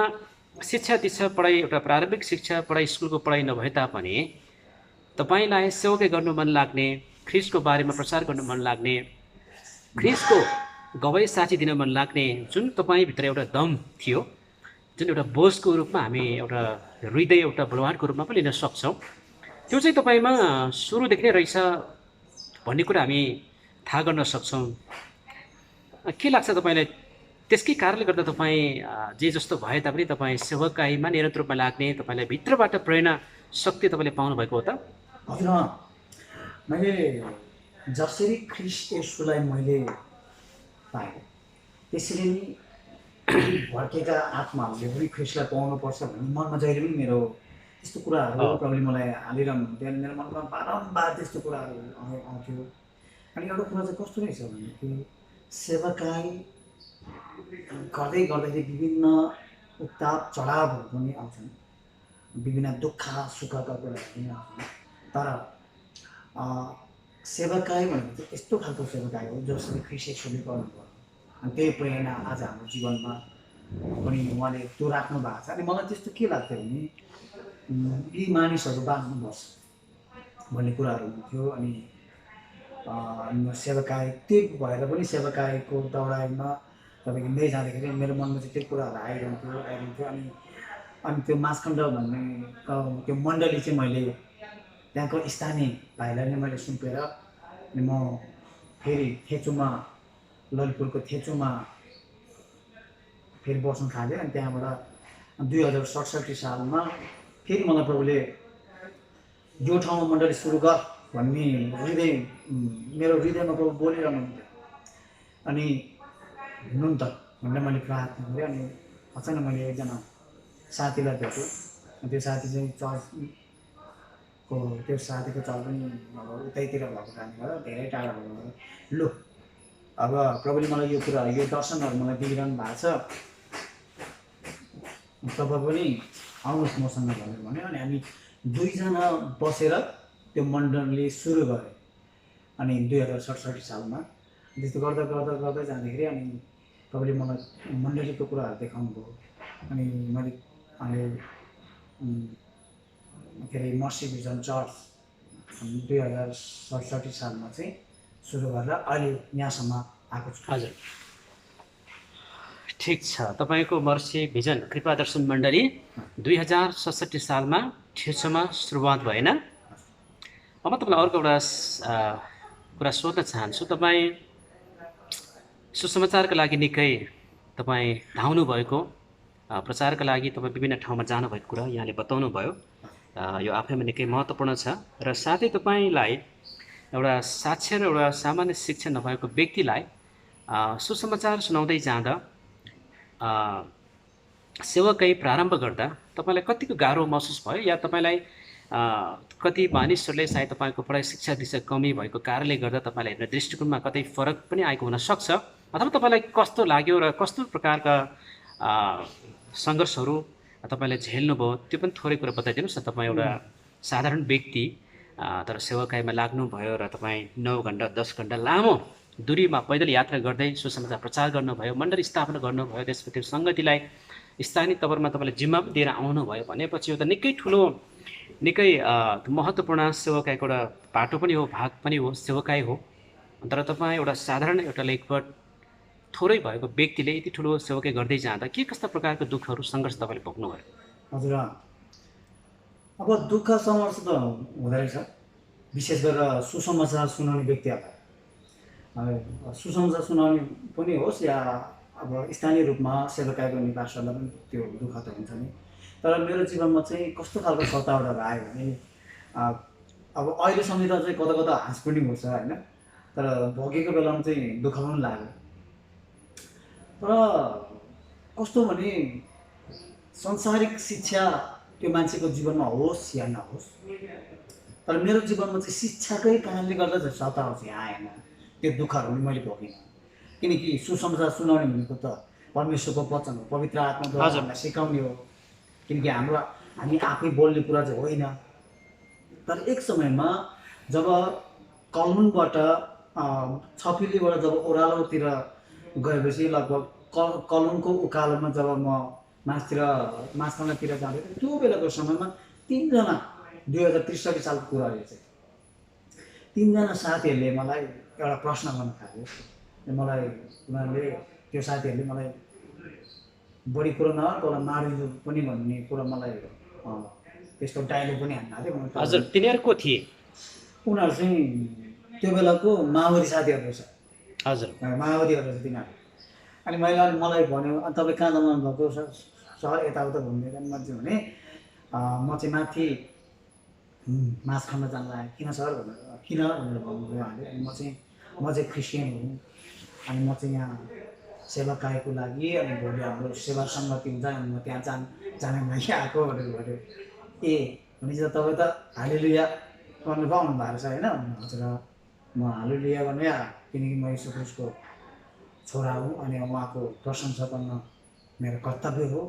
शिक्षा दीक्षा पढाइ, एउटा प्रारम्भिक शिक्षा पढाइ, स्कुलको पढाइ नभए तापनि तपाईँलाई सेवाकै गर्नु मन लाग्ने, ख्रिस्टको बारेमा प्रचार गर्नु मन लाग्ने, ख्रिस्टको गवाई साथी दिन मन लाग्ने जुन तपाईँभित्र एउटा दम थियो, जुन एउटा बोझको रूपमा हामी एउटा हृदय, एउटा बलवानको रूपमा पनि लिन सक्छौँ, त्यो चाहिँ तपाईँमा सुरुदेखि नै रहेछ भन्ने कुरा हामी थाहा गर्न सक्छौँ। के लाग्छ तपाईँलाई? त्यसकै कारणले गर्दा तपाईँ जे जस्तो भए तापनि तपाईँ सेवाकाईमा निरन्तर रूपमा लाग्ने, तपाईँलाई भित्रबाट प्रेरणा शक्ति तपाईँले पाउनुभएको हो त? हजुर, मैले जसरी ख्रिस्ट येशूलाई मैले पाएँ त्यसरी नै भड्केका आत्माहरूले पनि ख्रिस्टलाई पाउनुपर्छ भन्ने मनमा जहिले पनि मेरो त्यस्तो कुराहरू प्रभुले मलाई हालिरहनु हुन्थ्यो। अनि मेरो मनमा बारम्बार त्यस्तो कुराहरू आउँथ्यो। अनि एउटा कुरा चाहिँ कस्तो रहेछ भनेदेखि सेवाकाई गर्दाखेरि विभिन्न उत्ताप चढावहरू पनि आउँछन्, विभिन्न दुःख सुखका कुराहरू पनि आउँछन्। तर सेवाकाई भनेको चाहिँ यस्तो खालको सेवाकाई हो जसरी ख्रिस्ट येशूले गर्नुभयो। अनि त्यही प्रेरणा आज हाम्रो जीवनमा पनि उहाँले त्यो राख्नु भएको छ। अनि मलाई त्यस्तो के लाग्थ्यो भने यी मानिसहरू बाँच्नुपर्छ भन्ने कुराहरू हुन्थ्यो। अनि सेवाकाई त्यही भएर पनि सेवाकाईको दौडाइमा तपाईँ हिँड्दै जाँदाखेरि मेरो मनमा चाहिँ त्यो कुराहरू आइरहन्थ्यो। अनि त्यो माछखण्ड भन्ने त्यो मण्डली चाहिँ मैले त्यहाँको स्थानीय भाइलाई नै मैले सुम्पेर अनि म फेरि थेचुमा, ललितपुरको थेचुमा फेरि बस्न थालेँ। अनि त्यहाँबाट 2067 सालमा फेरि मलाई प्रभुले यो ठाउँमा मण्डली सुरु गर भन्ने मेरो हृदयमा प्रभु बोलिरहनु हुन्थ्यो। अनि हुनु नि त भनेर मैले प्रार्थना गरेँ। अनि अचानक मैले एकजना साथीलाई भेटेँ। त्यो साथी चाहिँ चर्चको त्यो साथीको चर्च पनि अब उतैतिर भएको कारणले गर्दा धेरै टाढा भएको गर्दा लु अब प्रभुले मलाई यो कुरा यो दर्शनहरू मलाई दिइरहनु भएको छ, तपाईँ पनि आउनुहोस् मसँग भनेर भन्यो। अनि हामी दुईजना बसेर त्यो मण्डली सुरु गरेँ। अनि 2067 सालमा त्यस्तो गर्दा गर्दा गर्दै जाँदाखेरि अनि प्रभुले मलाई मण्डलीको कुराहरू देखाउनु भयो। अनि मैले के अरे मर्सी भिजन चर्च 2067 सालमा चाहिँ सुरु गरेर अहिले यहाँसम्म आएको छु। हजुर, ठिक छ। तपाईँको मर्सी भिजन कृपा दर्शन मण्डली 2067 सालमा ठेचोमा सुरुवात भएन। अब म तपाईँलाई अर्को एउटा कुरा सोध्न चाहन्छु। तपाईँ सुसमाचारका लागि निकै तपाईँ धाउनु भएको, प्रचारका लागि तपाईँ विभिन्न ठाउँमा जानुभएको कुरा यहाँले बताउनु भयो। यो आफैमा निकै महत्त्वपूर्ण छ। र साथै तपाईँलाई एउटा साक्षर एउटा सामान्य शिक्षा नभएको व्यक्तिलाई सुसमाचार सुनाउँदै जाँदा सेवाकै प्रारम्भ गर्दा तपाईँलाई कतिको गाह्रो महसुस भयो, या तपाईँलाई कति मानिसहरूले सायद तपाईँको पढाइ शिक्षा दिशा कमी भएको कारणले गर्दा तपाईँलाई हेर्ने दृष्टिकोणमा कतै फरक पनि आएको हुनसक्छ, अथवा तपाईँलाई कस्तो लाग्यो र कस्तो प्रकारका सङ्घर्षहरू तपाईँले झेल्नुभयो, त्यो पनि थोरै कुरा बताइदिनुहोस् न। तपाईँ एउटा साधारण व्यक्ति तर सेवाकाईमा लाग्नुभयो र तपाईँ 9 घन्टा 10 घन्टा लामो दूरीमा पैदल यात्रा गर्दै सुसमाचार प्रचार गर्नुभयो, मण्डली स्थापना गर्नुभयो, त्यसपछि त्यो सङ्गतिलाई स्थानीय तवरमा तपाईँले जिम्मा दिएर आउनुभयो भनेपछि यो त निकै ठुलो, निकै महत्त्वपूर्ण सेवाकाईको एउटा बाटो पनि हो, भाग पनि हो, सेवाकाई हो। तर तपाईँ एउटा साधारण एउटा लेखपट थोरै भएको व्यक्तिले यति ठुलो सेवाकाई गर्दै जाँदा के कस्ता प्रकारको दुःखहरू सङ्घर्ष तपाईँले भोग्नुभयो? हजुर, अब दुःख सङ्घर्ष त हुँदो रहेछ, विशेष गरेर सुसमाचार सुनाउने व्यक्तिहरूलाई। सुसमाचार सुनाउने पनि होस् या अब स्थानीय रूपमा सेवाकाई गर्ने पास्टरलाई पनि त्यो दुःख त हुन्छ नि। तर मेरो जीवनमा चाहिँ कस्तो खालको सतावटहरू आयो भने अब अहिले सम्झिँदा चाहिँ कता कता हाँस पनि उठ्छ होइन, तर भोगेको बेलामा चाहिँ दुःख पनि लाग्यो। तर कस्तो भने संसारिक शिक्षा त्यो मान्छेको जीवनमा होस् या नहोस्, तर मेरो जीवनमा चाहिँ शिक्षाकै कारणले गर्दा चाहिँ सताव चाहिँ आएन, त्यो दुःखहरू पनि मैले भोगिनँ। किनकि सुसमाचार सुनाउने भनेको त परमेश्वरको वचन हो, पवित्र आत्माद्वारा हामीलाई सिकाउने हो, किनकि हामी आफै बोल्ने कुरा चाहिँ होइन। तर एक समयमा जब कलुनबाट छपिलीबाट जब ओह्रालोतिर गएपछि लगभग कलुनको उकालोमा जब म मासखण्डतिर जाँदै थिएँ, त्यो बेलाको समयमा 3 जना 2063 सालको कुरा यो चाहिँ 3 जना साथीहरूले मलाई एउटा प्रश्न गर्न थाल्यो। मलाई उनीहरूले त्यो साथीहरूले मलाई बढी कुरो नगर तँलाई मारिदिनु पनि भन्ने कुरा मलाई त्यस्तो डायलग पनि हान्न थाल्यो। हजुर, तिनीहरू को थिए? उनीहरू चाहिँ त्यो बेलाको माओवादी साथीहरू रहेछ। हजुर, माओवादीहरू रहेछ तिनीहरू। अनि मलाई भन्यो, अनि तपाईँ कहाँ जानु भएको सर यताउता घुम्दै जानु मन चाहिँ भने म चाहिँ माथि मासखण्ड जान लागेँ। किन सर भनेर भन्नुभयो उहाँले। अनि म चाहिँ क्रिस्चियन हुँ, अनि म चाहिँ यहाँ सेवाकाईको लागि अनि भोलि हाम्रो सेवा सङ्गति हुन्छ अनि म त्यहाँ जाने लागि आएको भनेर भन्यो। ए भनेपछि तपाईँ त हालेलुया गर्नु पाउनु भएको छ होइन? हजुर, म हालेलुया गर्नु किनकि म यीशु ख्रीष्टको छोरा हुँ अनि उहाँको प्रशंसा गर्न मेरो कर्तव्य हो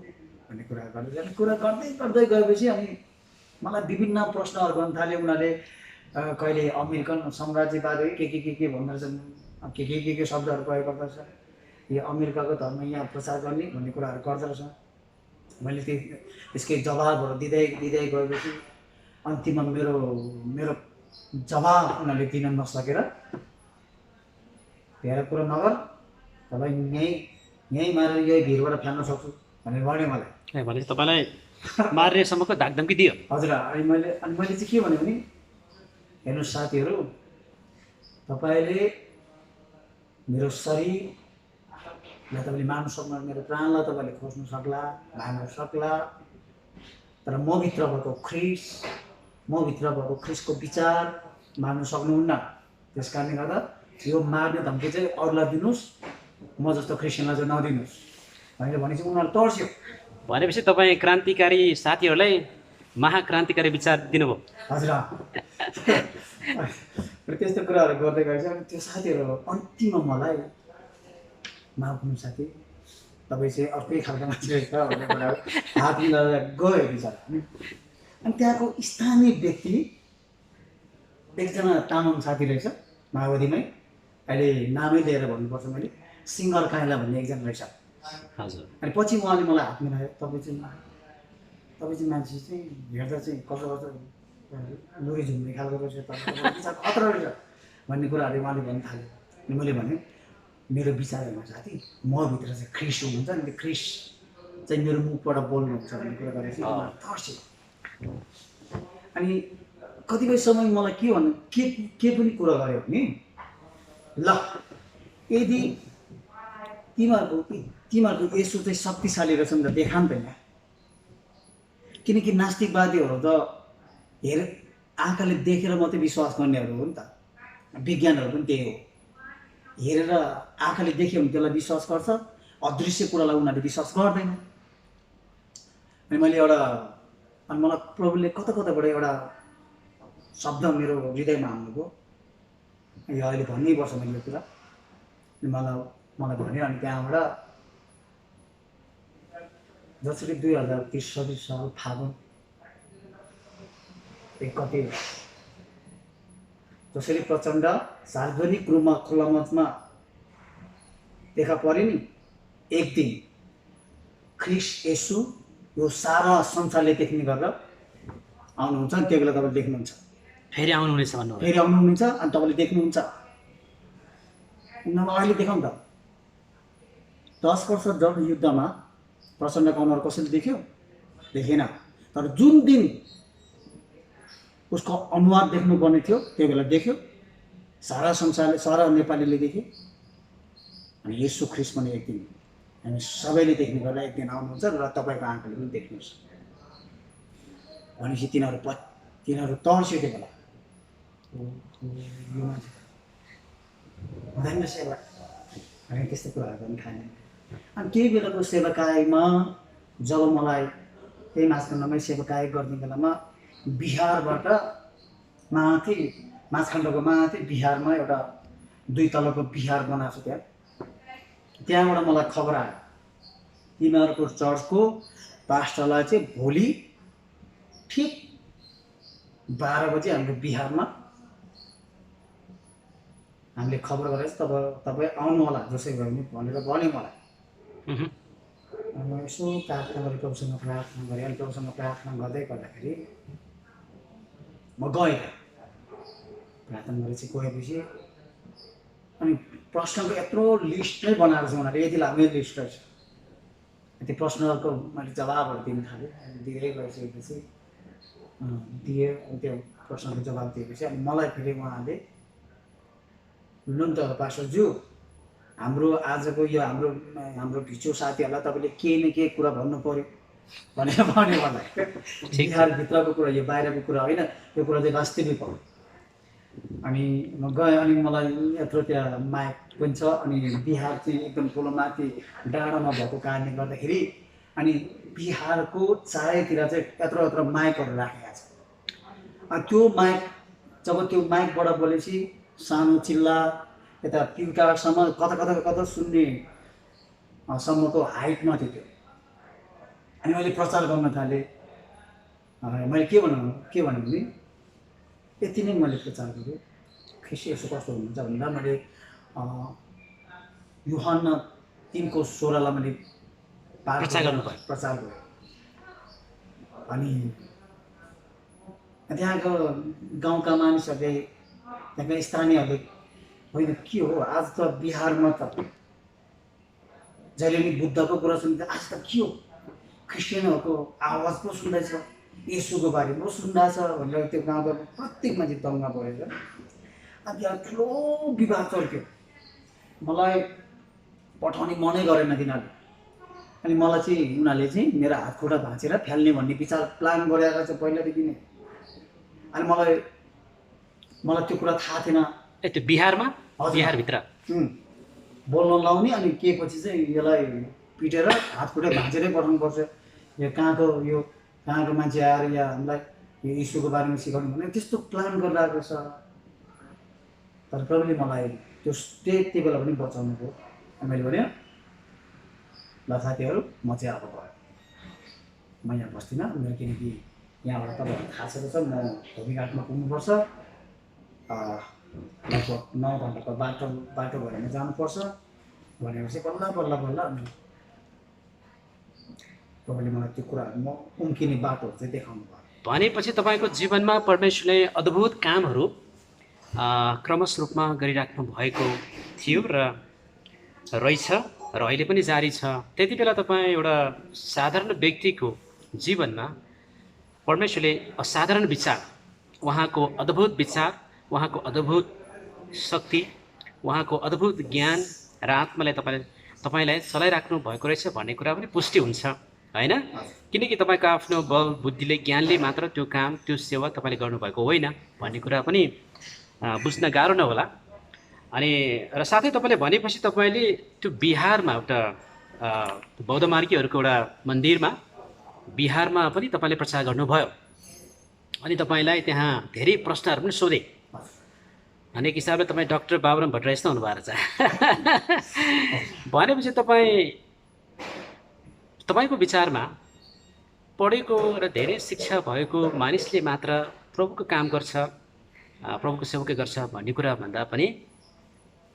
भन्ने कुरा गर्दै गएपछि अनि मलाई विभिन्न प्रश्नहरू गर्न थाल्यो। उनीहरूले कहिले अमेरिकन साम्राज्यवादी के भन्दो रहेछ, के शब्दहरू प्रयोग गर्दो रहेछ, यो अमेरिकाको धर्म यहाँ प्रचार गर्ने भन्ने कुराहरू गर्दो रहेछ। मैले त्यसकै जवाबहरू दिँदै गएपछि अन्तिममा मेरो जवाब उनीहरूले दिन नसकेर धेरै कुरा नगर, तपाईँ यहीँ मारेर यही भिडबाट फ्याल्न सक्छु भनेर भन्यो मलाई। भनेपछि तपाईँलाई मार्नेसम्मको धाकधम्की दियो? हजुर। अनि मैले चाहिँ के भने हेर्नुहोस् साथीहरू, तपाईँले मेरो शरीरलाई तपाईँले मार्नु सक्नु, मेरो प्राणलाई तपाईँले खोज्नु सक्ला, मार्नु सक्ला, तर मभित्र भएको ख्रिस्ट, मभित्र भएको ख्रिस्टको विचार मार्नु सक्नुहुन्न। त्यस कारणले गर्दा यो मार्ने धम्की चाहिँ अरूलाई दिनुहोस्, म जस्तो क्रिस्चियनलाई चाहिँ नदिनुहोस् भनेर भनेपछि उनीहरू तर्स्यो। भनेपछि तपाईँ क्रान्तिकारी साथीहरूलाई महाक्रान्तिकारी विचार दिनुभयो। हजुर र त्यस्तो कुराहरू गर्दै गएछ। अनि त्यो साथीहरू अन्तिममा मलाई माफ गर्नु साथी, तपाईँ चाहिँ अर्कै खालको मान्छे रहेछ भन्ने कुराहरू हात मिलाएर गयो विचार। अनि त्यहाँको स्थानीय व्यक्ति एकजना तामाङ साथी रहेछ माओवादीमै, अहिले नामै लिएर भन्नुपर्छ मैले, सिङ्गर काइला भन्ने एकजना रहेछ। हजुर। अनि पछि उहाँले मलाई हात मिलायो, तपाईँ चाहिँ मान्छे चाहिँ हेर्दा चाहिँ कस्तो कस्तो लुरी झुम्ने खालको रहेछ, विचार खतरा रहेछ भन्ने कुराहरू उहाँले भन्नु थाल्यो। अनि मैले भने मेरो विचारमा साथी मभित्र चाहिँ ख्रिस हुनुहुन्छ नि, त्यो ख्रिस चाहिँ मेरो मुखबाट बोल्नुहुन्छ भन्ने कुरा गरेपछि उहाँहरू तर्स्यो। अनि कतिपय समय मलाई के भन्नु के पनि कुरा गर्यो भने ल यदि तिमीहरूको यसो चाहिँ शक्तिशाली रहेछ नि त देखान त यहाँ, किनकि नास्तिकवादीहरू त आँखाले देखेर मात्रै विश्वास गर्नेहरू हो नि त, विज्ञानहरू पनि त्यही हो, हेरेर आँखाले देख्यो भने त्यसलाई विश्वास गर्छ, अदृश्य कुरालाई उनीहरूले विश्वास गर्दैन। अनि मैले अनि मलाई प्रभुले कता कताबाट एउटा शब्द मेरो हृदयमा हाल्नुभयो, यो अहिले भन्नै पर्छ मैले यो कुरा। मलाई भन्यो। अनि त्यहाँबाट जसरी 2063 साल फागुन 1 गते जसरी प्रचण्ड सार्वजनिक रूपमा खुल्ला मञ्चमा देखा परे नि, एक दिन ख्रिस येशू यो सारा संसारले देख्ने गरेर आउनुहुन्छ। अनि त्यो बेला तपाईँले देख्नुहुन्छ, फेरि आउनुहुनेछ भन्नु। फेरि आउनुहुन्छ अनि तपाईँले देख्नुहुन्छ। नभए अहिले देखाउँ त 10 वर्ष जब युद्धमा प्रचण्डको अनुहार कसैले देख्यो? देखेन। तर जुन दिन उसको अनुहार देख्नुपर्ने थियो त्यो बेला देख्यो, सारा संसारले, सारा नेपालीले देखे। अनि येशू ख्रिस्ट पनि एक दिन हामी सबैले देख्ने गरेर एक दिन आउनुहुन्छ र तपाईँको आँखाले पनि देख्नुहोस् भनेपछि तिनीहरू तर्स्यो त्यो बेला। यो मान्छे हुँदैन सेवा अनि त्यस्तो कुराहरू पनि खाने। अनि त्यही बेलाको सेवाकाईमा जब मलाई त्यही माझखण्डमै सेवाकाई गर्ने बेलामा बिहारबाट माझखण्डको माथि बिहारमा एउटा 2 तलको बिहार बनाएको छ त्यहाँबाट मलाई खबर आयो तिमीहरूको चर्चको पास्टरलाई चाहिँ भोलि ठिक 12 बजे हाम्रो बिहारमा हामीले खबर गरेछ, तपाईँ आउनु होला जसै भए पनि भनेर भन्यो मलाई। यसो प्रार्थना गरेँ, प्रभुसँग प्रार्थना गरेँ। अनि प्रभुसँग प्रार्थना गर्दाखेरि म गएँ, प्रार्थना गरेर चाहिँ गएपछि अनि प्रश्नको यत्रो लिस्ट नै बनाएको छ उनीहरूले, यति लामै लिस्ट रहेछ। त्यो प्रश्नको मैले जवाबहरू दिन थालेँ, दिँदै गइसकेपछि दिएँ। त्यो प्रश्नको जवाब दिएपछि अनि मलाई फेरि उहाँले हुनु नि त पास्टरज्यू, हाम्रो आजको यो हाम्रो भिचो साथीहरूलाई तपाईँले केही न केही कुरा भन्नु पर्यो भनेर भन्यो मलाई। बिहारभित्रको कुरा, यो बाहिरको कुरा होइन, यो कुरा चाहिँ वास्तविक हो। अनि म गएँ। अनि मलाई यत्रो त्यहाँ माइक पनि छ। अनि बिहार चाहिँ एकदम ठुलो माथि डाँडामा भएको कारणले गर्दाखेरि अनि बिहारको चारैतिर चाहिँ यत्रो माइकहरू राखेको छ। अनि त्यो माइक जब त्यो माइकबाट बोलेपछि सानो चिल्ला यता प्युटारसम्म कता सुन्ने सम्मको हाइटमा थियो त्यो। अनि मैले प्रचार गर्न थालेँ। मैले के भने यति नै मैले प्रचार गरेँ, ख्रिस्ट येशू कस्तो हुनुहुन्छ भनेर। मैले यूहन्ना 3:16 मैले प्रचार गरेँ। अनि त्यहाँको गाउँका मानिसहरूले, त्यहाँका स्थानीयहरूले होइन के हो आज त बिहारमा त जहिले पनि बुद्धको कुरा सुन्दा आज त के हो क्रिस्चियनहरूको आवाज पो सुन्दैछ, येशूको बारेमा पो सुन्दैछ भनेर त्यो गाउँको प्रत्येक मान्छे दङ्गा परेर अनि त्यहाँ ठुलो विवाद चल्थ्यो। मलाई पठाउने मनै गरेन तिनीहरूले। अनि मलाई चाहिँ उनीहरूले चाहिँ मेरो हात खुट्टा भाँचेर फ्याल्ने भन्ने विचार प्लान गरेर चाहिँ पहिलादेखि नै। अनि मलाई त्यो कुरा थाहा थिएन। त्यो बिहारमा हजुर। बिहारभित्र बोल्न लाउने अनि के पछि चाहिँ यसलाई पिटेर हात खुट्टा भाँचेरै पठाउनुपर्छ। यो कहाँको मान्छे आएर या हामीलाई यो इस्युको बारेमा सिकाउनु भने त्यस्तो प्लान गरेर आएको छ। तर प्रभुले मलाई त्यति बेला पनि बचाउनु भयो। मैले भने ल साथीहरू म चाहिँ अब गएँ, म यहाँ बस्दिनँ। मेरो किनकि यहाँबाट तपाईँहरूलाई थाहा छ म धोबीघाटमा पुग्नुपर्छ। लगभग 9 घन्टाको बाटो भएर जानुपर्छ भनेपछि बल्ल अनि प्रभुले मलाई त्यो कुराहरूमा उम्किने बाटोहरू चाहिँ देखाउनु भयो। भनेपछि तपाईँको जीवनमा परमेश्वरले अद्भुत कामहरू क्रमश रूपमा गरिराख्नु भएको थियो र रहेछ र अहिले पनि जारी छ। त्यति बेला तपाईँ एउटा साधारण व्यक्तिको जीवनमा परमेश्वरले असाधारण विचार, उहाँको अद्भुत विचार, उहाँको अद्भुत शक्ति, उहाँको अद्भुत ज्ञान र आत्माले तपाईँलाई चलाइराख्नु भएको रहेछ भन्ने कुरा पनि पुष्टि हुन्छ, होइन? किनकि तपाईँको आफ्नो बल बुद्धिले ज्ञानले मात्र त्यो काम त्यो सेवा तपाईँले गर्नुभएको होइन भन्ने कुरा पनि बुझ्न गाह्रो नहोला। अनि र साथै तपाईँले भनेपछि तपाईँले त्यो बिहारमा एउटा बौद्ध मार्गीहरूको एउटा मन्दिरमा बिहारमा पनि तपाईँले प्रचार गर्नुभयो। अनि तपाईँलाई त्यहाँ धेरै प्रश्नहरू पनि सोधे। अनि एक हिसाबले तपाईँ डाक्टर बाबुराम भट्टराई जस्तो हुनुभएको रहेछ। भनेपछि तपाईँको विचारमा पढेको र धेरै शिक्षा भएको मानिसले मात्र प्रभुको काम गर्छ, प्रभुको सेवकै गर्छ भन्ने कुरा भन्दा पनि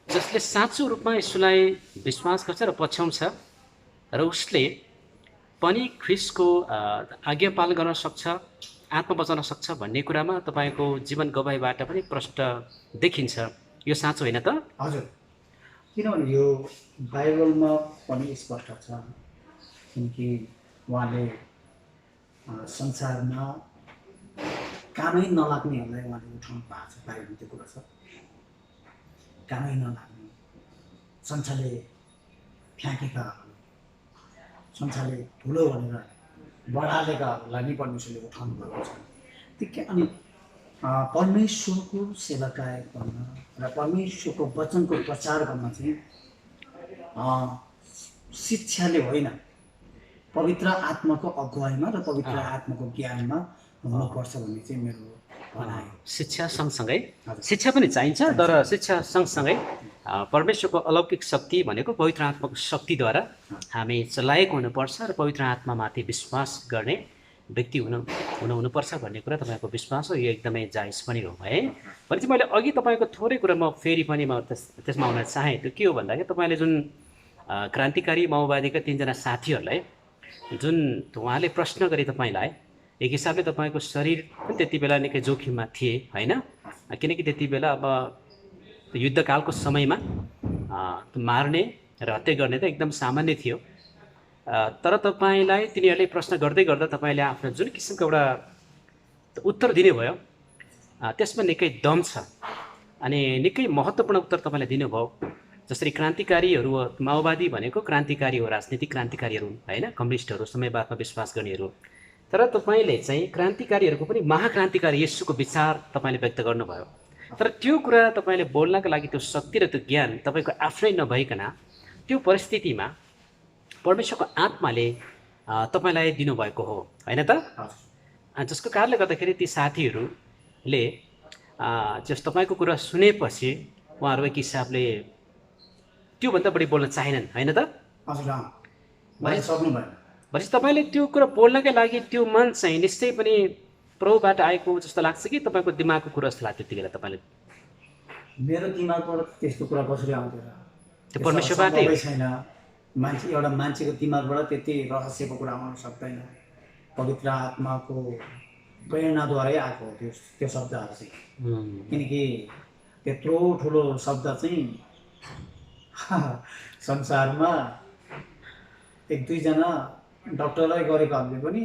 जसले साँचो रूपमा यसलाई विश्वास गर्छ र पछ्याउँछ र उसले पनि ख्रिस्टको आज्ञा पालन गर्न सक्छ, आत्मा बचाउन सक्छ भन्ने कुरामा तपाईँको जीवन गवाहीबाट पनि प्रष्ट देखिन्छ। यो साँचो होइन त? हजुर, किनभने यो बाइबलमा पनि स्पष्ट छ। किनकि उहाँले संसारमा कामै नलाग्नेहरूलाई उहाँले उठाउनु भएको छ। बाइबलमा त्यो कुरा छ, कामै नलाग्ने, संसारले फ्याँकेकाहरू, संसारले ठुलो भनेर बढालेकाहरूलाई नै परमेश्वरले उठाउनु भएको छ। अनि परमेश्वरको सेवाकाय गर्न र परमेश्वरको वचनको प्रचार गर्न चाहिँ शिक्षाले होइन, पवित्र आत्माको अगुवाईमा र पवित्र आत्माको ज्ञानमा हुनुपर्छ भन्ने चाहिँ मेरो भनाइ। शिक्षा सँगसँगै शिक्षा पनि चाहिन्छ, तर शिक्षा सँगसँगै परमेश्वरको अलौकिक शक्ति भनेको पवित्र आत्माको शक्तिद्वारा हामी चलाएको हुनुपर्छ र पवित्र आत्मामाथि विश्वास गर्ने व्यक्ति हुनुपर्छ भन्ने कुरा तपाईँको विश्वास हो। यो एकदमै जायज पनि हो है। भनेपछि मैले अघि तपाईँको थोरै कुरा म फेरि पनि त्यसमा आउन चाहेँ। त्यो के हो भन्दाखेरि तपाईँले जुन क्रान्तिकारी माओवादीका 3 जना साथीहरूलाई जुन उहाँले प्रश्न गरे तपाईँलाई, एक हिसाबले तपाईँको शरीर पनि त्यति बेला निकै जोखिममा थिए, होइन? किनकि त्यति बेला अब युद्धकालको समयमा मार्ने र हत्या गर्ने त एकदम सामान्य थियो। तर तपाईँलाई तिनीहरूले प्रश्न गर्दै गर्दा तपाईँले आफ्नो जुन किसिमको एउटा उत्तर दिनुभयो त्यसमा निकै दम छ अनि निकै महत्त्वपूर्ण उत्तर तपाईँले दिनुभयो। जसरी क्रान्तिकारीहरू, माओवादी भनेको क्रान्तिकारी हो, राजनीतिक क्रान्तिकारीहरू होइन, कम्युनिस्टहरू, समयवादमा विश्वास गर्नेहरू। तर तपाईँले चाहिँ क्रान्तिकारीहरूको पनि महाक्रान्तिकारी येशूको विचार तपाईँले व्यक्त गर्नुभयो। तर त्यो कुरा तपाईँले बोल्नका लागि त्यो शक्ति र त्यो ज्ञान तपाईँको आफ्नै नभइकन त्यो परिस्थितिमा परमेश्वरको आत्माले तपाईँलाई दिनुभएको हो, होइन त? जसको कारणले गर्दाखेरि ती साथीहरूले जस तपाईँको कुरा सुनेपछि उहाँहरू एक हिसाबले त्योभन्दा बढी बोल्न चाहेनन्, होइन त? भनेपछि तपाईँले त्यो कुरा बोल्नकै लागि त्यो मन चाहिँ निश्चय पनि प्रभुबाट आएको जस्तो लाग्छ कि तपाईँको दिमागको कुरा जस्तो लाग्छ? त्यति बेला तपाईँले मेरो दिमागबाट त्यस्तो कुरा कसरी आउँदैन? त्यो परमेश्वरबाटै छैन। एउटा मान्छेको दिमागबाट त्यति रहस्यको कुरा आउन सक्दैन। पवित्र आत्माको प्रेरणाद्वारै आएको हो त्यो शब्दहरू चाहिँ। किनकि त्यत्रो ठुलो शब्द चाहिँ संसारमा 1-2 जना डक्टरलाई गरेकोहरूले पनि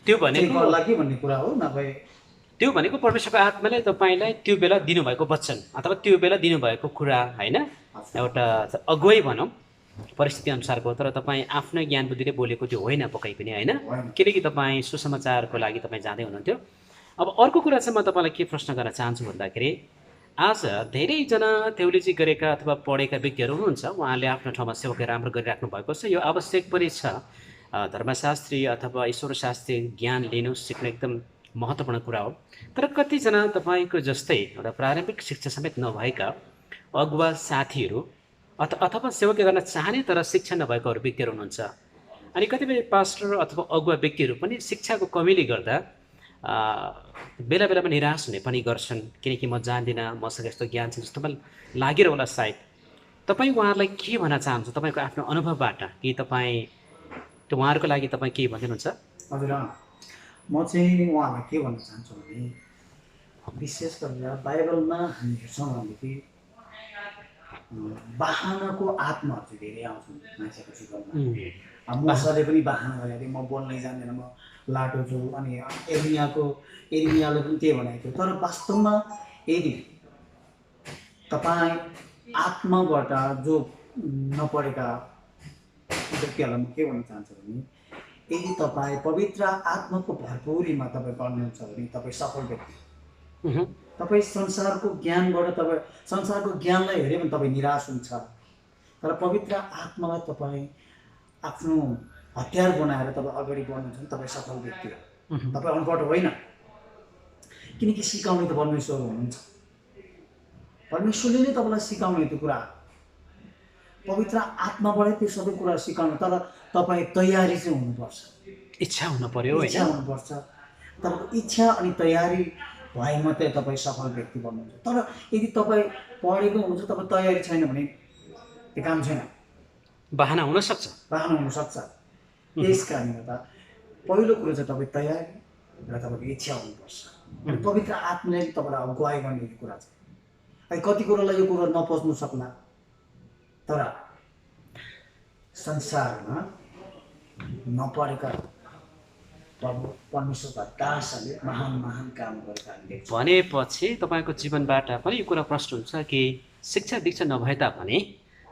त्यो भनेको गर्ला कि भन्ने कुरा हो। नभए त्यो भनेको परमेश्वरको आत्माले तपाईँलाई त्यो बेला दिनुभएको वचन अथवा त्यो बेला दिनुभएको कुरा, होइन? एउटा अगुवाई भनौँ परिस्थिति अनुसारको, तर तपाईँ आफ्नै ज्ञान बुद्धिले बोलेको त्यो होइन पक्कै पनि, होइन? किनकि तपाईँ सुसमाचारको लागि तपाईँ जाँदै हुनुहुन्थ्यो। अब अर्को कुरा चाहिँ म तपाईँलाई के प्रश्न गर्न चाहन्छु भन्दाखेरि आज धेरैजना theology गरेका अथवा पढेका व्यक्तिहरू हुनुहुन्छ, उहाँले आफ्नो ठाउँमा सेवाकै राम्रो गरिराख्नु भएको छ। यो आवश्यक पनि छ। धर्मशास्त्री अथवा ईश्वरशास्त्री ज्ञान लिनु सिक्नु एकदम महत्त्वपूर्ण कुरा हो। तर कतिजना तपाईँको जस्तै एउटा प्रारम्भिक शिक्षा समेत नभएका अगुवा साथीहरू अथवा सेवाकै गर्न चाहने तर शिक्षा नभएकाहरू व्यक्तिहरू हुनुहुन्छ। अनि कतिपय पास्टर अथवा अगुवा व्यक्तिहरू पनि शिक्षाको कमीले गर्दा बेला बेलामा निराश हुने पनि गर्छन्, किनकि म जान्दिनँ, मसँग यस्तो ज्ञान छ जस्तो मलाई लागेर होला सायद। तपाईँ उहाँहरूलाई के भन्न चाहनुहुन्छ तपाईँको आफ्नो अनुभवबाट, कि तपाईँ त्यो उहाँहरूको लागि तपाईँ के भनिदिनुहुन्छ? हजुर म चाहिँ उहाँलाई के भन्न चाहन्छु भने विशेष गरेर बाइबलमा हामी हेर्छौँ भनेदेखि बाहनाको आत्माहरू चाहिँ धेरै आउँछन् मान्छेको जीवनमा। मोसाले पनि बाहना गरेको थियो, म बोल्नै जान्दिनँ, म लाटो छु। अनि एर्मियाले पनि त्यही भनेको थियो। तर वास्तवमा यदि तपाईँ आत्माबाट जो नपढेका व्यक्तिहरूलाई म के भन्न चाहन्छु भने यदि तपाईँ पवित्र आत्माको भरपुरीमा तपाईँ गर्नुहुन्छ भने तपाईँ सफल व्यक्ति। तपाईँ संसारको ज्ञानलाई हेऱ्यो भने तपाईँ निराश हुन्छ। तर पवित्र आत्मालाई तपाईँ आफ्नो हतियार बनाएर तपाईँ अगाडि बढ्नुहुन्छ भने तपाईँ सफल व्यक्ति हो। तपाईँ अनपढ होइन, किनकि सिकाउने त परमेश्वर हुनुहुन्छ। परमेश्वरले नै तपाईँलाई सिकाउने त्यो कुरा, पवित्र आत्माबाटै त्यो सबै कुरा सिकाउनु। तर तपाईँ तयारी चाहिँ हुनुपर्छ, इच्छा हुनु पर्यो, इच्छा हुनुपर्छ। तपाईँको इच्छा अनि तयारी भए मात्रै तपाईँ सफल व्यक्ति बन्नुहुन्छ। तर यदि तपाईँ पढेको हुनुहुन्छ, तपाईँ तयारी छैन भने त्यो काम छैन, बाहना हुनसक्छ। हुनसक्छ। त्यस कारणले गर्दा पहिलो कुरो चाहिँ तपाईँ तयारी र तपाईँको इच्छा हुनुपर्छ। अनि पवित्र आत्माले तपाईँलाई अगुवाई गर्ने कुरा छ। अनि कति कुरोलाई यो कुरो नपच्नु सक्ला, तर संसारमा नपढेका परमेश्वरका दासहरूले महान महान काम गरेका भनेपछि तपाईँको जीवनबाट पनि यो कुरा प्रश्न हुन्छ कि शिक्षा दीक्षा नभए तापनि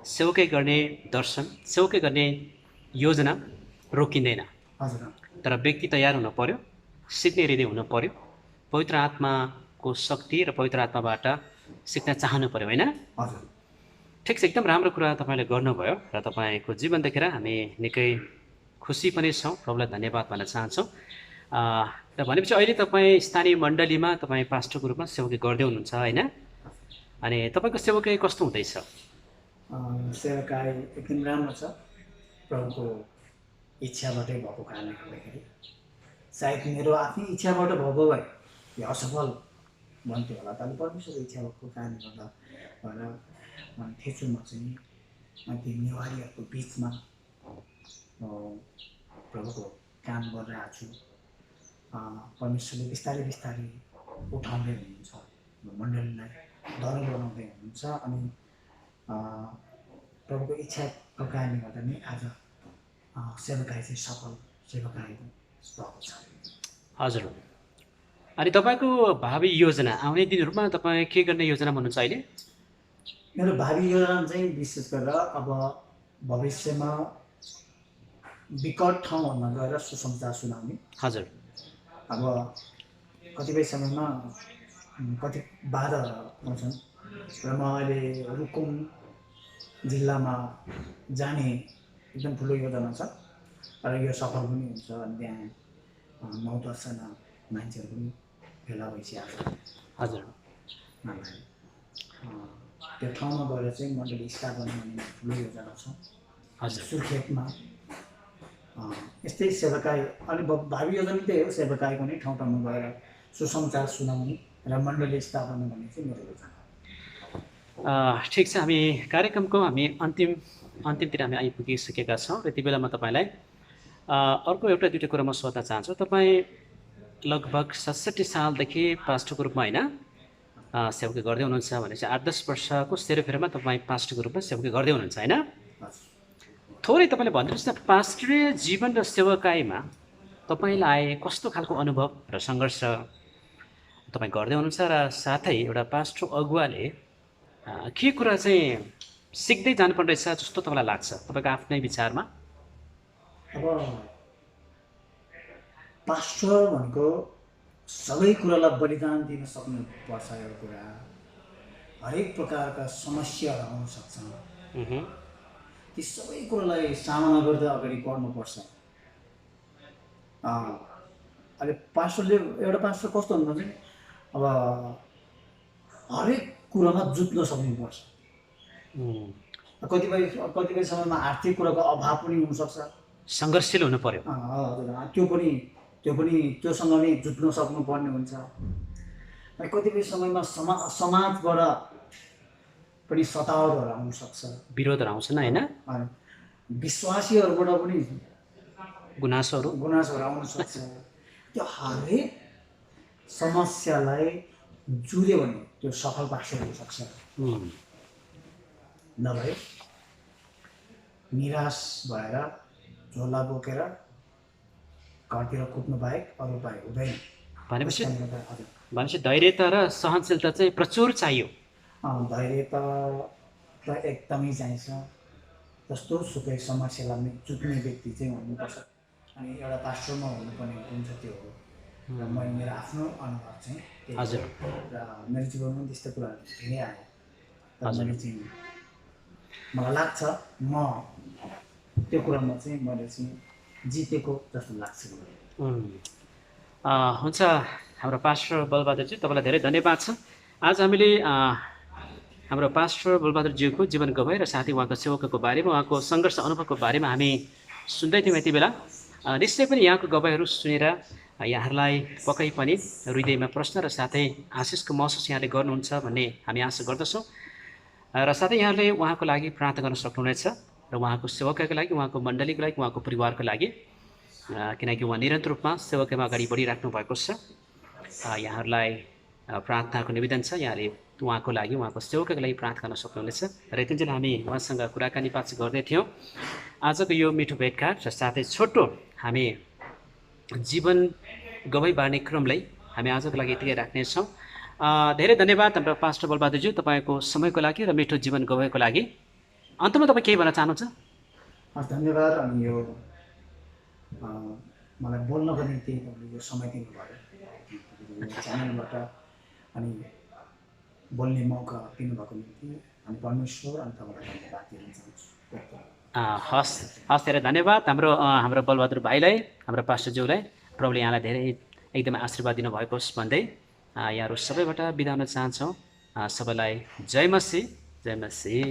सेवकै गर्ने दर्शन, सेवकै गर्ने योजना रोकिँदैन। हजुर। तर व्यक्ति तयार हुनु पर्यो, सिक्ने हृदय हुनु पर्यो, पवित्र आत्माको शक्ति र पवित्र आत्माबाट सिक्न चाहनु पर्यो, होइन? हजुर, ठिक छ, एकदम राम्रो कुरा तपाईँले गर्नुभयो र तपाईँको जीवन देखेर हामी निकै खुसी पनि छौँ। प्रभुलाई धन्यवाद भन्न चाहन्छौँ। र भनेपछि अहिले तपाईँ स्थानीय मण्डलीमा तपाईँ पास्टरको रूपमा सेवकै गर्दै हुनुहुन्छ, होइन? अनि तपाईँको सेवकाई कस्तो हुँदैछ? सेवकाई एकदम राम्रो छ। प्रभुको इच्छाबाटै भएको कारणले गर्दाखेरि, सायद मेरो आफ्नै इच्छाबाट भएको भए यो असफल भन्थ्यो होला। तर परमेश्वरको इच्छा भएको कारणले गर्दा भएर थिएछु म चाहिँ ती नेवारीहरूको बिचमा प्रभुको काम गरिरहेको छु। परमेश्वरले बिस्तारै बिस्तारै उठाउँदै हुनुहुन्छ, मण्डलीलाई डर बनाउँदै हुनुहुन्छ। अनि प्रभुको इच्छाको कारणले गर्दा नै आज सेवकाई चाहिँ सफल सेवकाई भएको छ। हजुर। अनि तपाईँको भावी योजना, आउने दिनहरूमा तपाईँ के गर्ने योजना भन्नुहुन्छ अहिले? मेरो भावी योजना चाहिँ विशेष गरेर अब भविष्यमा विकट ठाउँहरूमा गएर सुसमाचार सुनाउने। हजुर। अब कतिपय समयमा कति बाधाहरू आउँछन् र म अहिले रुकुम जिल्लामा जाने एकदम ठुलो योजना छ र यो सफल पनि हुन्छ। अनि त्यहाँ 9-10जना मान्छेहरू पनि भेला भइसकेको छ। हजुर। त्यो ठाउँमा गएर चाहिँ मण्डली स्थापना गर्ने ठुलो योजना छ। हजुर। सुर्खेतमा यस्तै सेवकाई, अनि भावी योजना त्यही हो, सेवकाईको नै ठाउँ ठाउँमा गएर सुसमाचार सुनाउने र मण्डली स्थापना गर्ने चाहिँ मेरो योजना। ठिक छ, हामी कार्यक्रमको अन्तिमतिर हामी आइपुगिसकेका छौँ। र यति बेला म तपाईँलाई अर्को एउटा दुईवटा कुरा म सोध्न चाहन्छु। तपाईँ लगभग 67 सालदेखि पास्टरको रूपमा, होइन, सेवकै गर्दै हुनुहुन्छ भने चाहिँ 8-10 वर्षको सेरोफेरोमा तपाईँ पास्टरको रूपमा सेवकै गर्दै हुनुहुन्छ, होइन? थोरै तपाईँले भनिदिनुहोस् न, पास्टरीय जीवन र सेवकाईमा तपाईँलाई कस्तो खालको अनुभव र सङ्घर्ष तपाईँ गर्दै हुनुहुन्छ, र साथै एउटा पास्टर अगुवाले के कुरा चाहिँ सिक्दै जानुपर्ने रहेछ जस्तो तपाईँलाई लाग्छ तपाईँको आफ्नै विचारमा? अब पास्टर भनेको सबै कुरालाई बलिदान दिन सक्नुपर्छ एउटा कुरा। हरेक प्रकारका समस्याहरू आउन सक्छ। उहुँ, ती सबै कुरालाई सामना गर्दै अगाडि बढ्नुपर्छ। अहिले पास्टरले एउटा पास्टर कस्तो हुन्छ भने अब हरेक कुरामा जुत्न सक्नुपर्छ। उम्, कतिपय कतिपय समयमा आर्थिक कुराको अभाव पनि हुनसक्छ। सङ्घर्षशील हुनु पर्यो। हजुर, त्यो पनि त्योसँग नै जुत्न सक्नुपर्ने हुन्छ। अनि कतिपय समयमा समाजबाट पनि सतावटहरू आउन सक्छ। विरोधहरू आउँछन् होइन, अनि विश्वासीहरूबाट पनि गुनासोहरू। गुनासोहरू आउन सक्छ। त्यो हरेक समस्यालाई जुध्यो भने त्यो सफल पास्टर हुन सक्छ। उम्, नभए निराश भएर झोला बोकेर घरतिर कुद्नु बाहेक अरू उपाय हुँदैन। भनेपछि हजुर, भनेपछि धैर्यता र सहनशीलता चाहिँ प्रचुर चाहियो। धैर्यता त एकदमै चाहिन्छ। जस्तो सुकै समस्यालाई जुट्ने व्यक्ति चाहिँ हुनुपर्छ। अनि एउटा पास्टरमा हुनुपर्ने गुण चाहिँ त्यो हो। र मैले मेरो आफ्नो अनुभव चाहिँ त्यही हो। हजुर। र मेरो जीवनमा पनि त्यस्तो कुराहरू धेरै आयो। तर हजुर। मैले चाहिँ मलाई लाग्छ म त्यो कुरामा चाहिँ मैले चाहिँ जितेको जस्तो लाग्छ। उम्, हुन्छ हाम्रो पास्टर बलबहादुरजी, तपाईँलाई धेरै धन्यवाद छ। आज हामीले हाम्रो पास्टर बलबहादुरज्यूको जीवन गवाई र साथै उहाँको सेवकको बारेमा, उहाँको सङ्घर्ष अनुभवको बारेमा हामी सुन्दै थियौँ यति बेला। निश्चय पनि यहाँको गवाईहरू सुनेर यहाँहरूलाई पक्कै पनि हृदयमा प्रश्न र साथै आशिषको महसुस यहाँले गर्नुहुन्छ भन्ने हामी आशा गर्दछौँ। र साथै यहाँले उहाँको लागि प्रार्थना गर्न सक्नुहुनेछ र उहाँको सेवकको लागि, उहाँको मण्डलीको लागि, उहाँको परिवारको लागि, किनकि उहाँ निरन्तर रूपमा सेवकमा अगाडि बढिराख्नु भएको छ। यहाँहरूलाई प्रार्थनाको निवेदन छ, यहाँले उहाँको लागि, उहाँको सेवकको लागि प्रार्थना गर्न सक्नुहुनेछ। र यतिन्जेल हामी उहाँसँग कुराकानी बात गर्दै थियौँ। आजको यो मिठो भेटघाट र साथै छोटो हामी जीवन गवाई बाँड्ने क्रमलाई हामी आजको लागि यतिकै राख्नेछौँ। धेरै धन्यवाद हाम्रो पास्टर बलबहादुरज्यू, तपाईँको समयको लागि र मिठो जीवन गवाईको लागि। अन्तमा तपाईँ केही भन्न चाहनुहुन्छ? धन्यवाद। अनि यो मलाई बोल्नको निम्ति यो समय दिनुभयो च्यानलबाट, अनि बोल्ने मौका दिनुभएको निम्ति हामी परमेश्वर अनि तपाईँलाई धन्यवाद दिन चाहन्छु। हस् हस्, धेरै धन्यवाद हाम्रो बलबहादुर भाइलाई, हाम्रो पास्टरज्यूलाई। प्रभुले यहाँलाई धेरै एकदमै आशीर्वाद दिनुभएको होस् भन्दै यहाँहरू सबैबाट बिदा हुन चाहन्छौँ। सबैलाई जय मसीह, जय मसीह।